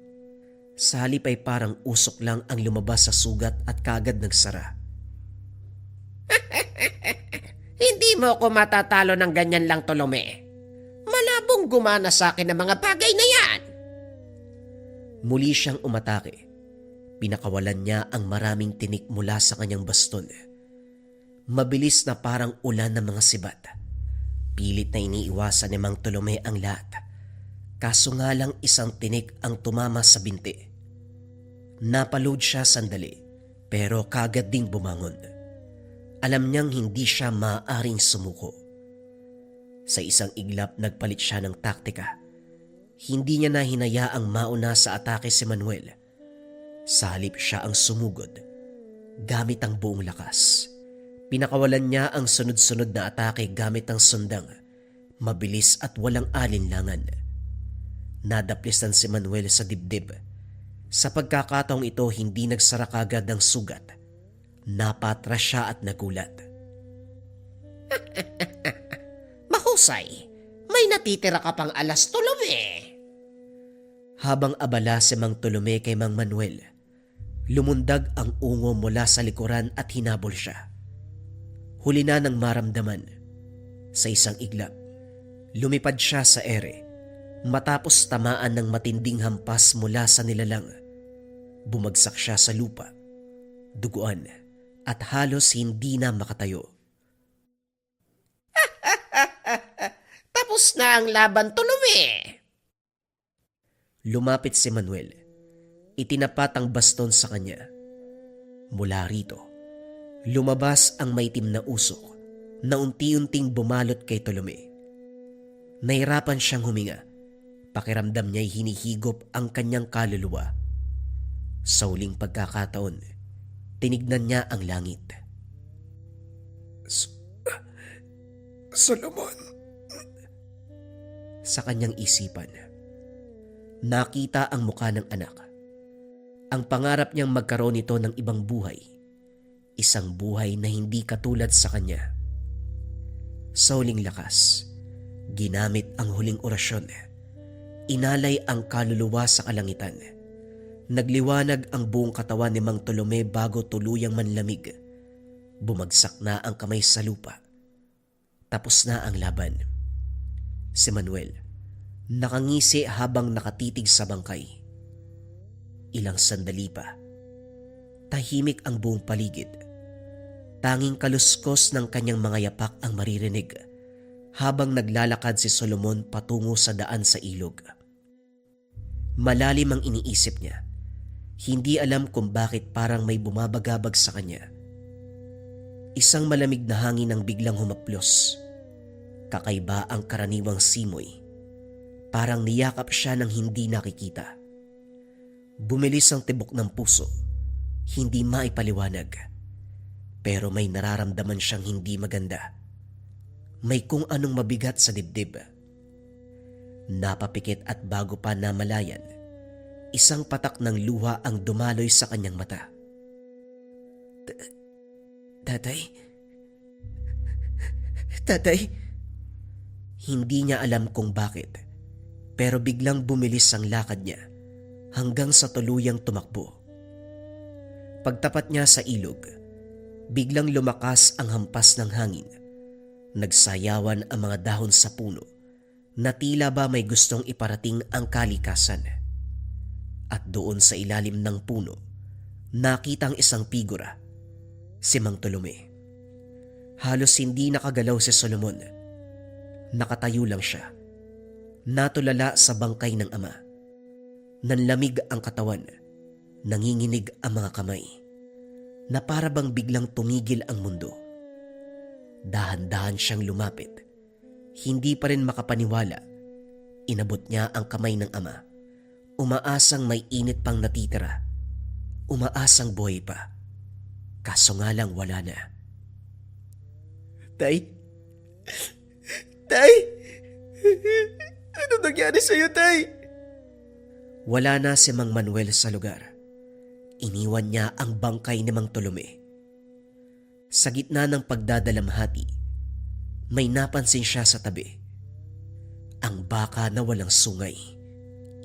Sa halip ay parang usok lang ang lumabas sa sugat at kagad nagsara. Hindi mo ako matatalo ng ganyan lang, Tolome. Malabong gumana sa akin ang mga bagay na yan. Muli siyang umatake. Pinakawalan niya ang maraming tinik mula sa kanyang baston. Mabilis na parang ulan ng mga sibat. Pilit na iniiwasan ni Mang Tolome ang lahat. Kaso nga lang isang tinik ang tumama sa binti. Napaload siya sandali, pero kagad ding bumangon. Alam niyang hindi siya maaaring sumuko. Sa isang iglap nagpalit siya ng taktika. Hindi niya na hinayaang mauna sa atake si Manuel. Sa halip siya ang sumugod. Gamit ang buong lakas. Pinakawalan niya ang sunod-sunod na atake gamit ang sundang. Mabilis at walang alinlangan. Nadaplisan si Manuel sa dibdib. Sa pagkakataong ito hindi nagsara kagad ng sugat. Napatras siya at nagulat. Mahusay, may natitira ka pang alas, Tolome. Habang abala si Mang Tolome kay Mang Manuel, lumundag ang ungo mula sa likuran at hinabol siya. Huli na ng maramdaman. Sa isang iglap, lumipad siya sa ere matapos tamaan ng matinding hampas mula sa nilalang. Bumagsak siya sa lupa, duguan at halos hindi na makatayo. Tapos na ang laban, Tolome. Lumapit si Manuel. Itinapat ang baston sa kanya. Mula rito, lumabas ang maitim na usok na unti-unting bumalot kay Tolome. Nahirapan siyang huminga. Pakiramdam niya'y hinihigop ang kanyang kaluluwa. Sa huling pagkakataon, tinignan niya ang langit. Solomon. Sa kanyang isipan, nakita ang mukha ng anak. Ang pangarap niyang magkaroon nito ng ibang buhay. Isang buhay na hindi katulad sa kanya. Sa huling lakas, ginamit ang huling orasyon. Inalay ang kaluluwa sa kalangitan. Nagliwanag ang buong katawan ni Mang Tolome bago tuluyang manlamig. Bumagsak na ang kamay sa lupa. Tapos na ang laban. Si Manuel, nakangisi habang nakatitig sa bangkay. Ilang sandali pa, tahimik ang buong paligid. Tanging kaluskos ng kanyang mga yapak ang maririnig habang naglalakad si Solomon patungo sa daan sa ilog. Malalim ang iniisip niya. Hindi alam kung bakit parang may bumabagabag sa kanya. Isang malamig na hangin ang biglang humaplos. Kakaiba ang karaniwang simoy. Parang niyakap siya ng hindi nakikita. Bumilis ang tibok ng puso. Hindi maipaliwanag. Pero may nararamdaman siyang hindi maganda. May kung anong mabigat sa dibdib. Napapikit at bago pa namalayan, isang patak ng luha ang dumaloy sa kanyang mata. Tatay? Tatay? Hindi niya alam kung bakit, pero biglang bumilis ang lakad niya hanggang sa tuluyang tumakbo. Pagtapat niya sa ilog, biglang lumakas ang hampas ng hangin. Nagsayawan ang mga dahon sa puno na tila ba may gustong iparating ang kalikasan. At doon sa ilalim ng puno, nakita ang isang figura, si Mang Tolome. Halos hindi nakagalaw si Solomon. Nakatayo lang siya. Natulala sa bangkay ng ama. Nanlamig ang katawan. Nanginginig ang mga kamay. Na para bang biglang tumigil ang mundo. Dahan-dahan siyang lumapit. Hindi pa rin makapaniwala. Inabot niya ang kamay ng ama. Umaasang may init pang natitira. Umaasang buhay pa. Kaso nga lang wala na. Tay? Tay? Ano nangyari sa'yo, Tay? Wala na si Mang Manuel sa lugar. Iniwan niya ang bangkay ni Mang Tolome. Sa gitna ng pagdadalamhati, may napansin siya sa tabi. Ang baka na walang sungay.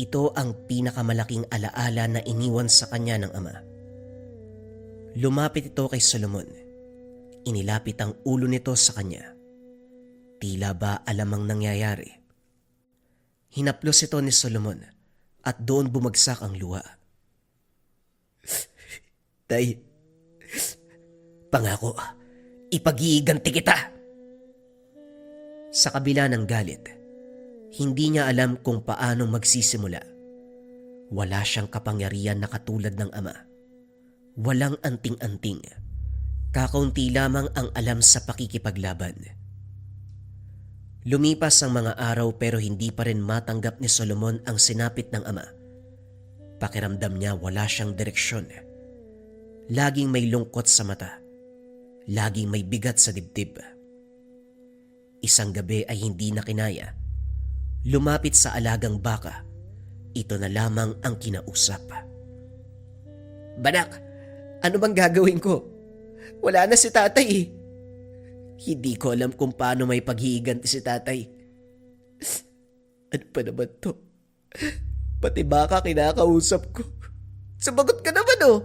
Ito ang pinakamalaking alaala na iniwan sa kanya ng ama. Lumapit ito kay Solomon. Inilapit ang ulo nito sa kanya. Tila ba alam ang nangyayari? Hinaplos ito ni Solomon at doon bumagsak ang luha. Tay, pangako, ipag-iiganti kita. Sa kabila ng galit, hindi niya alam kung paano magsisimula. Wala siyang kapangyarihan na katulad ng ama. Walang anting-anting. Kakaunti lamang ang alam sa pakikipaglaban. Lumipas ang mga araw pero hindi pa rin matanggap ni Solomon ang sinapit ng ama. Pakiramdam niya wala siyang direksyon. Laging may lungkot sa mata. Laging may bigat sa dibdib. Isang gabi ay hindi na kinaya. Lumapit sa alagang baka. Ito na lamang ang kinausap. Banak, ano bang gagawin ko? Wala na si tatay eh. Hindi ko alam kung paano may paghihiganti si tatay. Ano pa naman to? Pati baka kinakausap ko. Sumagot ka naman oh.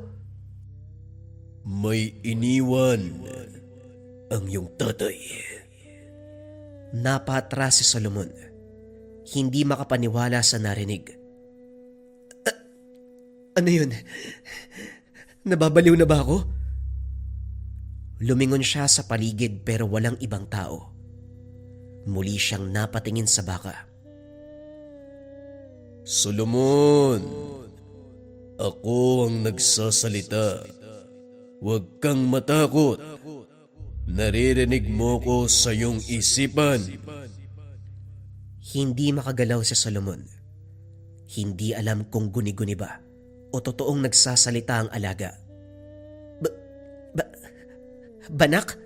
May iniwan ang iyong tatay. Napatras si Solomon. Hindi makapaniwala sa narinig. Ano yun? Nababaliw na ba ako? Lumingon siya sa paligid pero walang ibang tao. Muli siyang napatingin sa baka. Solomon, ako ang nagsasalita. Huwag kang matakot. Naririnig mo ko sa iyong isipan. Hindi makagalaw si Solomon. Hindi alam kung guni-guni ba o totoong nagsasalita ang alaga. Banak?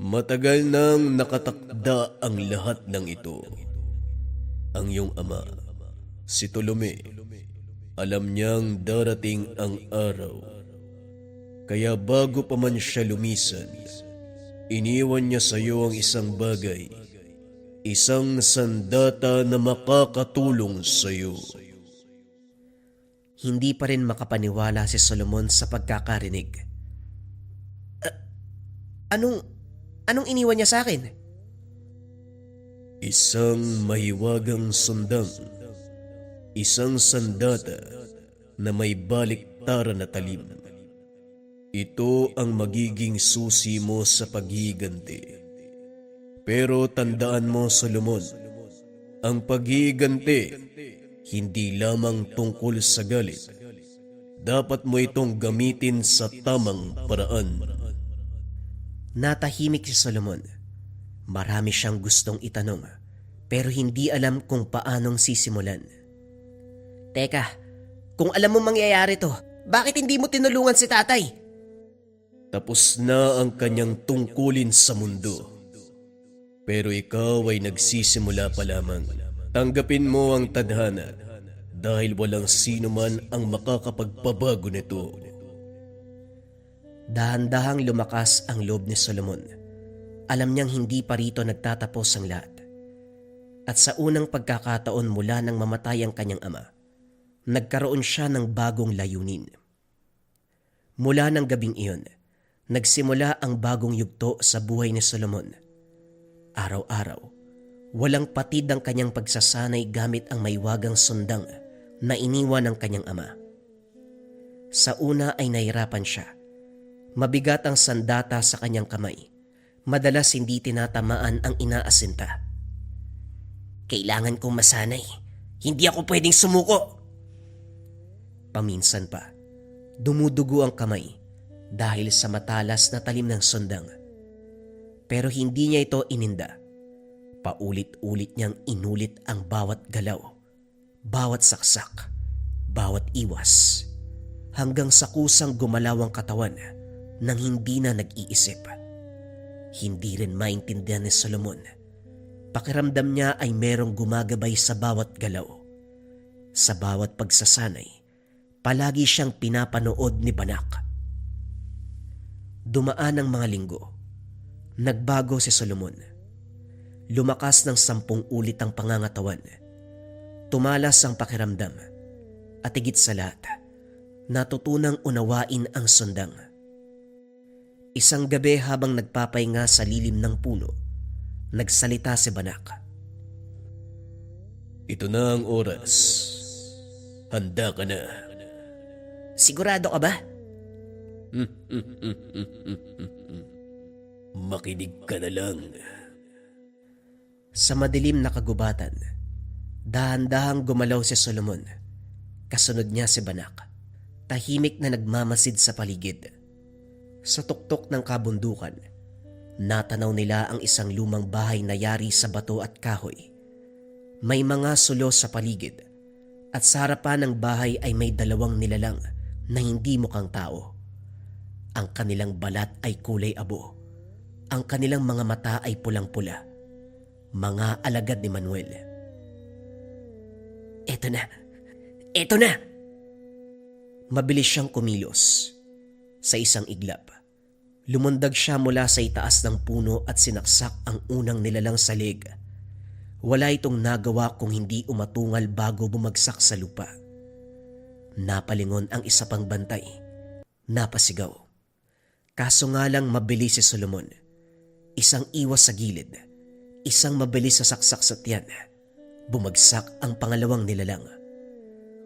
Matagal nang nakatakda ang lahat ng ito. Ang iyong ama, si Tolome, alam niyang darating ang araw. Kaya bago pa man siya lumisan, iniwan niya sa iyo ang isang bagay, isang sandata na makakatulong sa iyo. Hindi pa rin makapaniwala si Solomon sa pagkakarinig. Anong iniwan niya sa akin? Isang mahiwagang sundang, isang sandata na may baliktaran na talim. Ito ang magiging susi mo sa paghiganti. Pero tandaan mo, Solomon, ang paghiganti hindi lamang tungkol sa galit. Dapat mo itong gamitin sa tamang paraan. Natahimik si Solomon. Marami siyang gustong itanong, pero hindi alam kung paanong sisimulan. Teka, kung alam mo mangyayari to, bakit hindi mo tinulungan si tatay? Tapos na ang kanyang tungkulin sa mundo. Pero ikaw ay nagsisimula pa lamang. Tanggapin mo ang tadhana dahil walang sino man ang makakapagpabago nito. Dahan-dahang lumakas ang loob ni Solomon. Alam niyang hindi pa rito nagtatapos ang lahat. At sa unang pagkakataon mula nang mamatay ang kanyang ama, nagkaroon siya ng bagong layunin. Mula ng gabing iyon, nagsimula ang bagong yugto sa buhay ni Solomon. Araw-araw, walang patid ang kanyang pagsasanay gamit ang maiwagang sundang na iniwan ng kanyang ama. Sa una ay nahirapan siya. Mabigat ang sandata sa kanyang kamay. Madalas hindi tinatamaan ang inaasinta. Kailangan kong masanay. Hindi ako pwedeng sumuko. Paminsan pa, dumudugo ang kamay dahil sa matalas na talim ng sundang. Pero hindi niya ito ininda. Paulit-ulit niyang inulit ang bawat galaw, bawat saksak, bawat iwas, hanggang sa kusang gumalaw ang katawan nang hindi na nag-iisip. Hindi rin maintindihan ni Solomon. Pakiramdam niya ay merong gumagabay sa bawat galaw. Sa bawat pagsasanay, palagi siyang pinapanood ni Banak. Dumaan ang mga linggo. Nagbago si Solomon. Lumakas ng 10 ulit ang pangangatawan. Tumalas ang pakiramdam. At higit sa lahat, natutunang unawain ang sundang. Isang gabi habang nagpapahinga sa lilim ng puno, nagsalita si Banak. Ito na ang oras. Handa ka na. Sigurado ka ba? Makinig ka na lang. Sa madilim na kagubatan, dahan-dahang gumalaw si Solomon. Kasunod niya si Banak, tahimik na nagmamasid sa paligid. Sa tuktok ng kabundukan, natanaw nila ang isang lumang bahay na yari sa bato at kahoy. May mga sulo sa paligid at sa harapan ng bahay ay may 2 nilalang na hindi mukhang tao. Ang kanilang balat ay kulay abo. Ang kanilang mga mata ay pulang-pula. Mga alagad ni Manuel. Eto na! Eto na! Mabilis siyang kumilos. Sa isang iglap, lumundag siya mula sa itaas ng puno at sinaksak ang unang nilalang sa leg. Wala itong nagawa kung hindi umatungal bago bumagsak sa lupa. Napalingon ang isa pang bantay. Napasigaw. Kaso nga lang mabilis si Solomon. Isang iwas sa gilid. Isang mabilis sa saksak sa tiyan. Bumagsak ang pangalawang nilalang.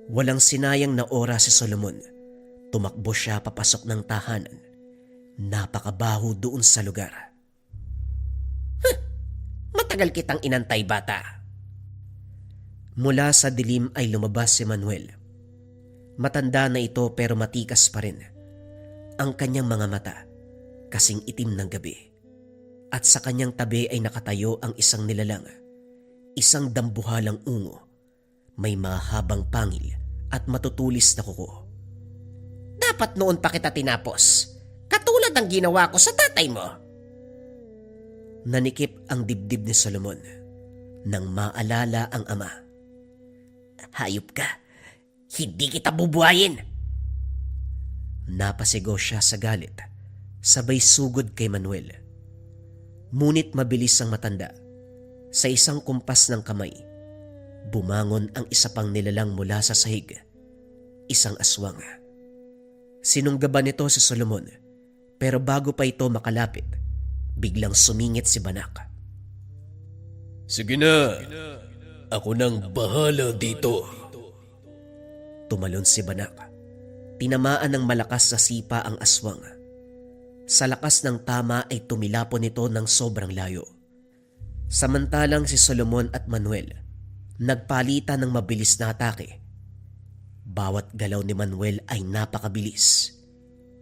Walang sinayang na oras si Solomon. Tumakbo siya papasok ng tahanan. Napakabaho doon sa lugar. Matagal kitang inantay, bata. Mula sa dilim ay lumabas si Manuel. Matanda na ito pero matikas pa rin. Ang kanyang mga mata, kasing itim ng gabi. At sa kanyang tabi ay nakatayo ang isang nilalang. Isang dambuhalang ungo. May mahabang pangil at matutulis na kuko. Dapat noon pa kita tinapos. Katulad ng ginawa ko sa tatay mo. Nanikip ang dibdib ni Solomon nang maalala ang ama. Hayop ka. Hindi kita bubuhayin. Napasigaw siya sa galit. Sabay sugod kay Manuel. Ngunit mabilis ang matanda. Sa isang kumpas ng kamay, bumangon ang isa pang nilalang mula sa sahig. Isang aswang. Sinunggaban nito si Solomon, pero bago pa ito makalapit, Biglang sumingit si Banak. Sige na, ako nang bahala dito. Tumalon si Banak. Tinamaan ng malakas sa sipa ang aswang. Sa lakas ng tama ay tumilapon ito ng sobrang layo. Samantalang si Solomon at Manuel nagpalitan ng mabilis na atake. Bawat galaw ni Manuel ay napakabilis,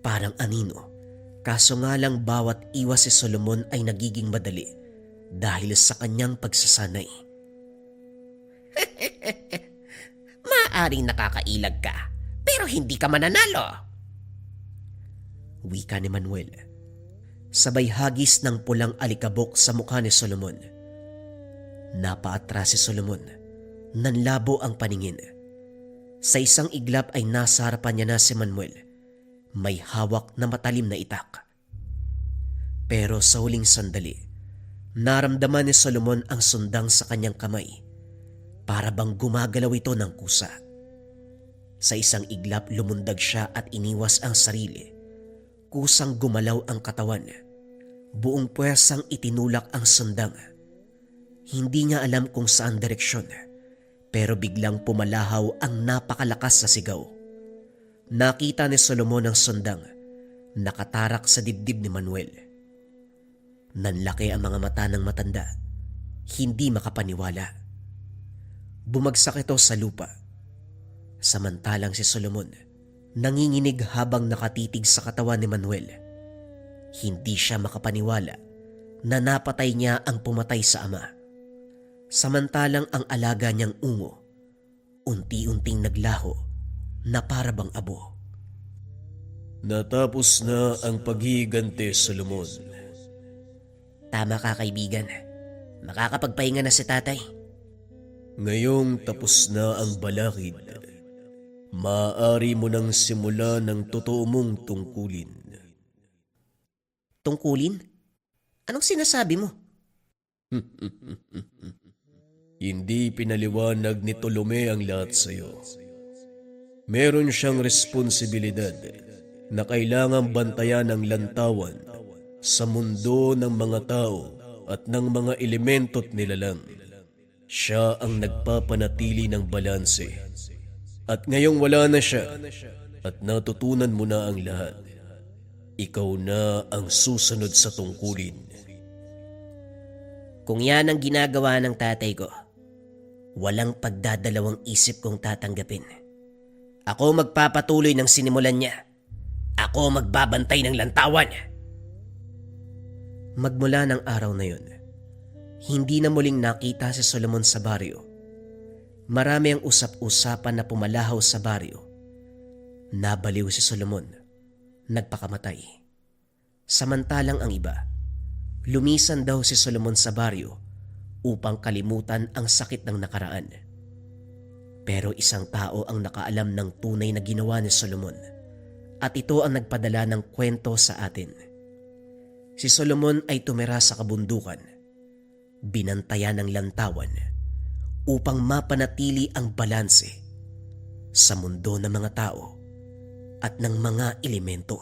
parang anino. Kaso nga lang bawat iwas si Solomon ay nagiging madali dahil sa kanyang pagsasanay. Maaring nakakailag ka, pero hindi ka mananalo. Wika ni Manuel. Sabay hagis ng pulang alikabok sa mukha ni Solomon. Napaatras si Solomon. Nanlabo ang paningin. Sa isang iglap ay nasa harapan niya na si Manuel. May hawak na matalim na itak. Pero sa huling sandali, naramdaman ni Solomon ang sundang sa kanyang kamay. Para bang gumagalaw ito ng kusa. Sa isang iglap lumundag siya at iniwas ang sarili. Kusang gumalaw ang katawan. Buong puwersang itinulak ang sundang. Hindi niya alam kung saan direksyon, pero biglang pumalahaw ang napakalakas na sigaw. Nakita ni Solomon ang sundang, nakatarak sa dibdib ni Manuel. Nanlaki ang mga mata ng matanda, hindi makapaniwala. Bumagsak ito sa lupa. Samantalang si Solomon, nanginginig habang nakatitig sa katawan ni Manuel. Hindi siya makapaniwala na napatay niya ang pumatay sa ama. Samantalang ang alaga niyang ungo, unti-unting naglaho na para bang abo. Natapos na ang paghihiganti, Solomon. Tama ka, kaibigan. Makakapagpahinga na si tatay. Ngayong tapos na ang balakid, maaari mo nang simula ng totoo mong tungkulin. Tungkulin? Anong sinasabi mo? Hindi pinaliwanag ni Tolome ang lahat sa iyo. Meron siyang responsibilidad na kailangang bantayan ang lantawan sa mundo ng mga tao at ng mga elemento't nilalang. Siya ang nagpapanatili ng balanse. At ngayong wala na siya at natutunan mo na ang lahat, ikaw na ang susunod sa tungkulin. Kung yan ang ginagawa ng tatay ko, walang pagdadalawang isip kong tatanggapin. Ako magpapatuloy ng sinimulan niya. Ako magbabantay ng lantawan. Magmula ng araw na yun, hindi na muling nakita si Solomon sa baryo. Marami ang usap-usapan na pumalahaw sa baryo. Nabaliw si Solomon, nagpakamatay. Samantalang ang iba, lumisan daw si Solomon sa baryo upang kalimutan ang sakit ng nakaraan. Pero isang tao ang nakaalam ng tunay na ginawa ni Solomon at ito ang nagpadala ng kwento sa atin. Si Solomon ay tumira sa kabundukan, binantayan ng lantawan upang mapanatili ang balanse sa mundo ng mga tao at ng mga elemento.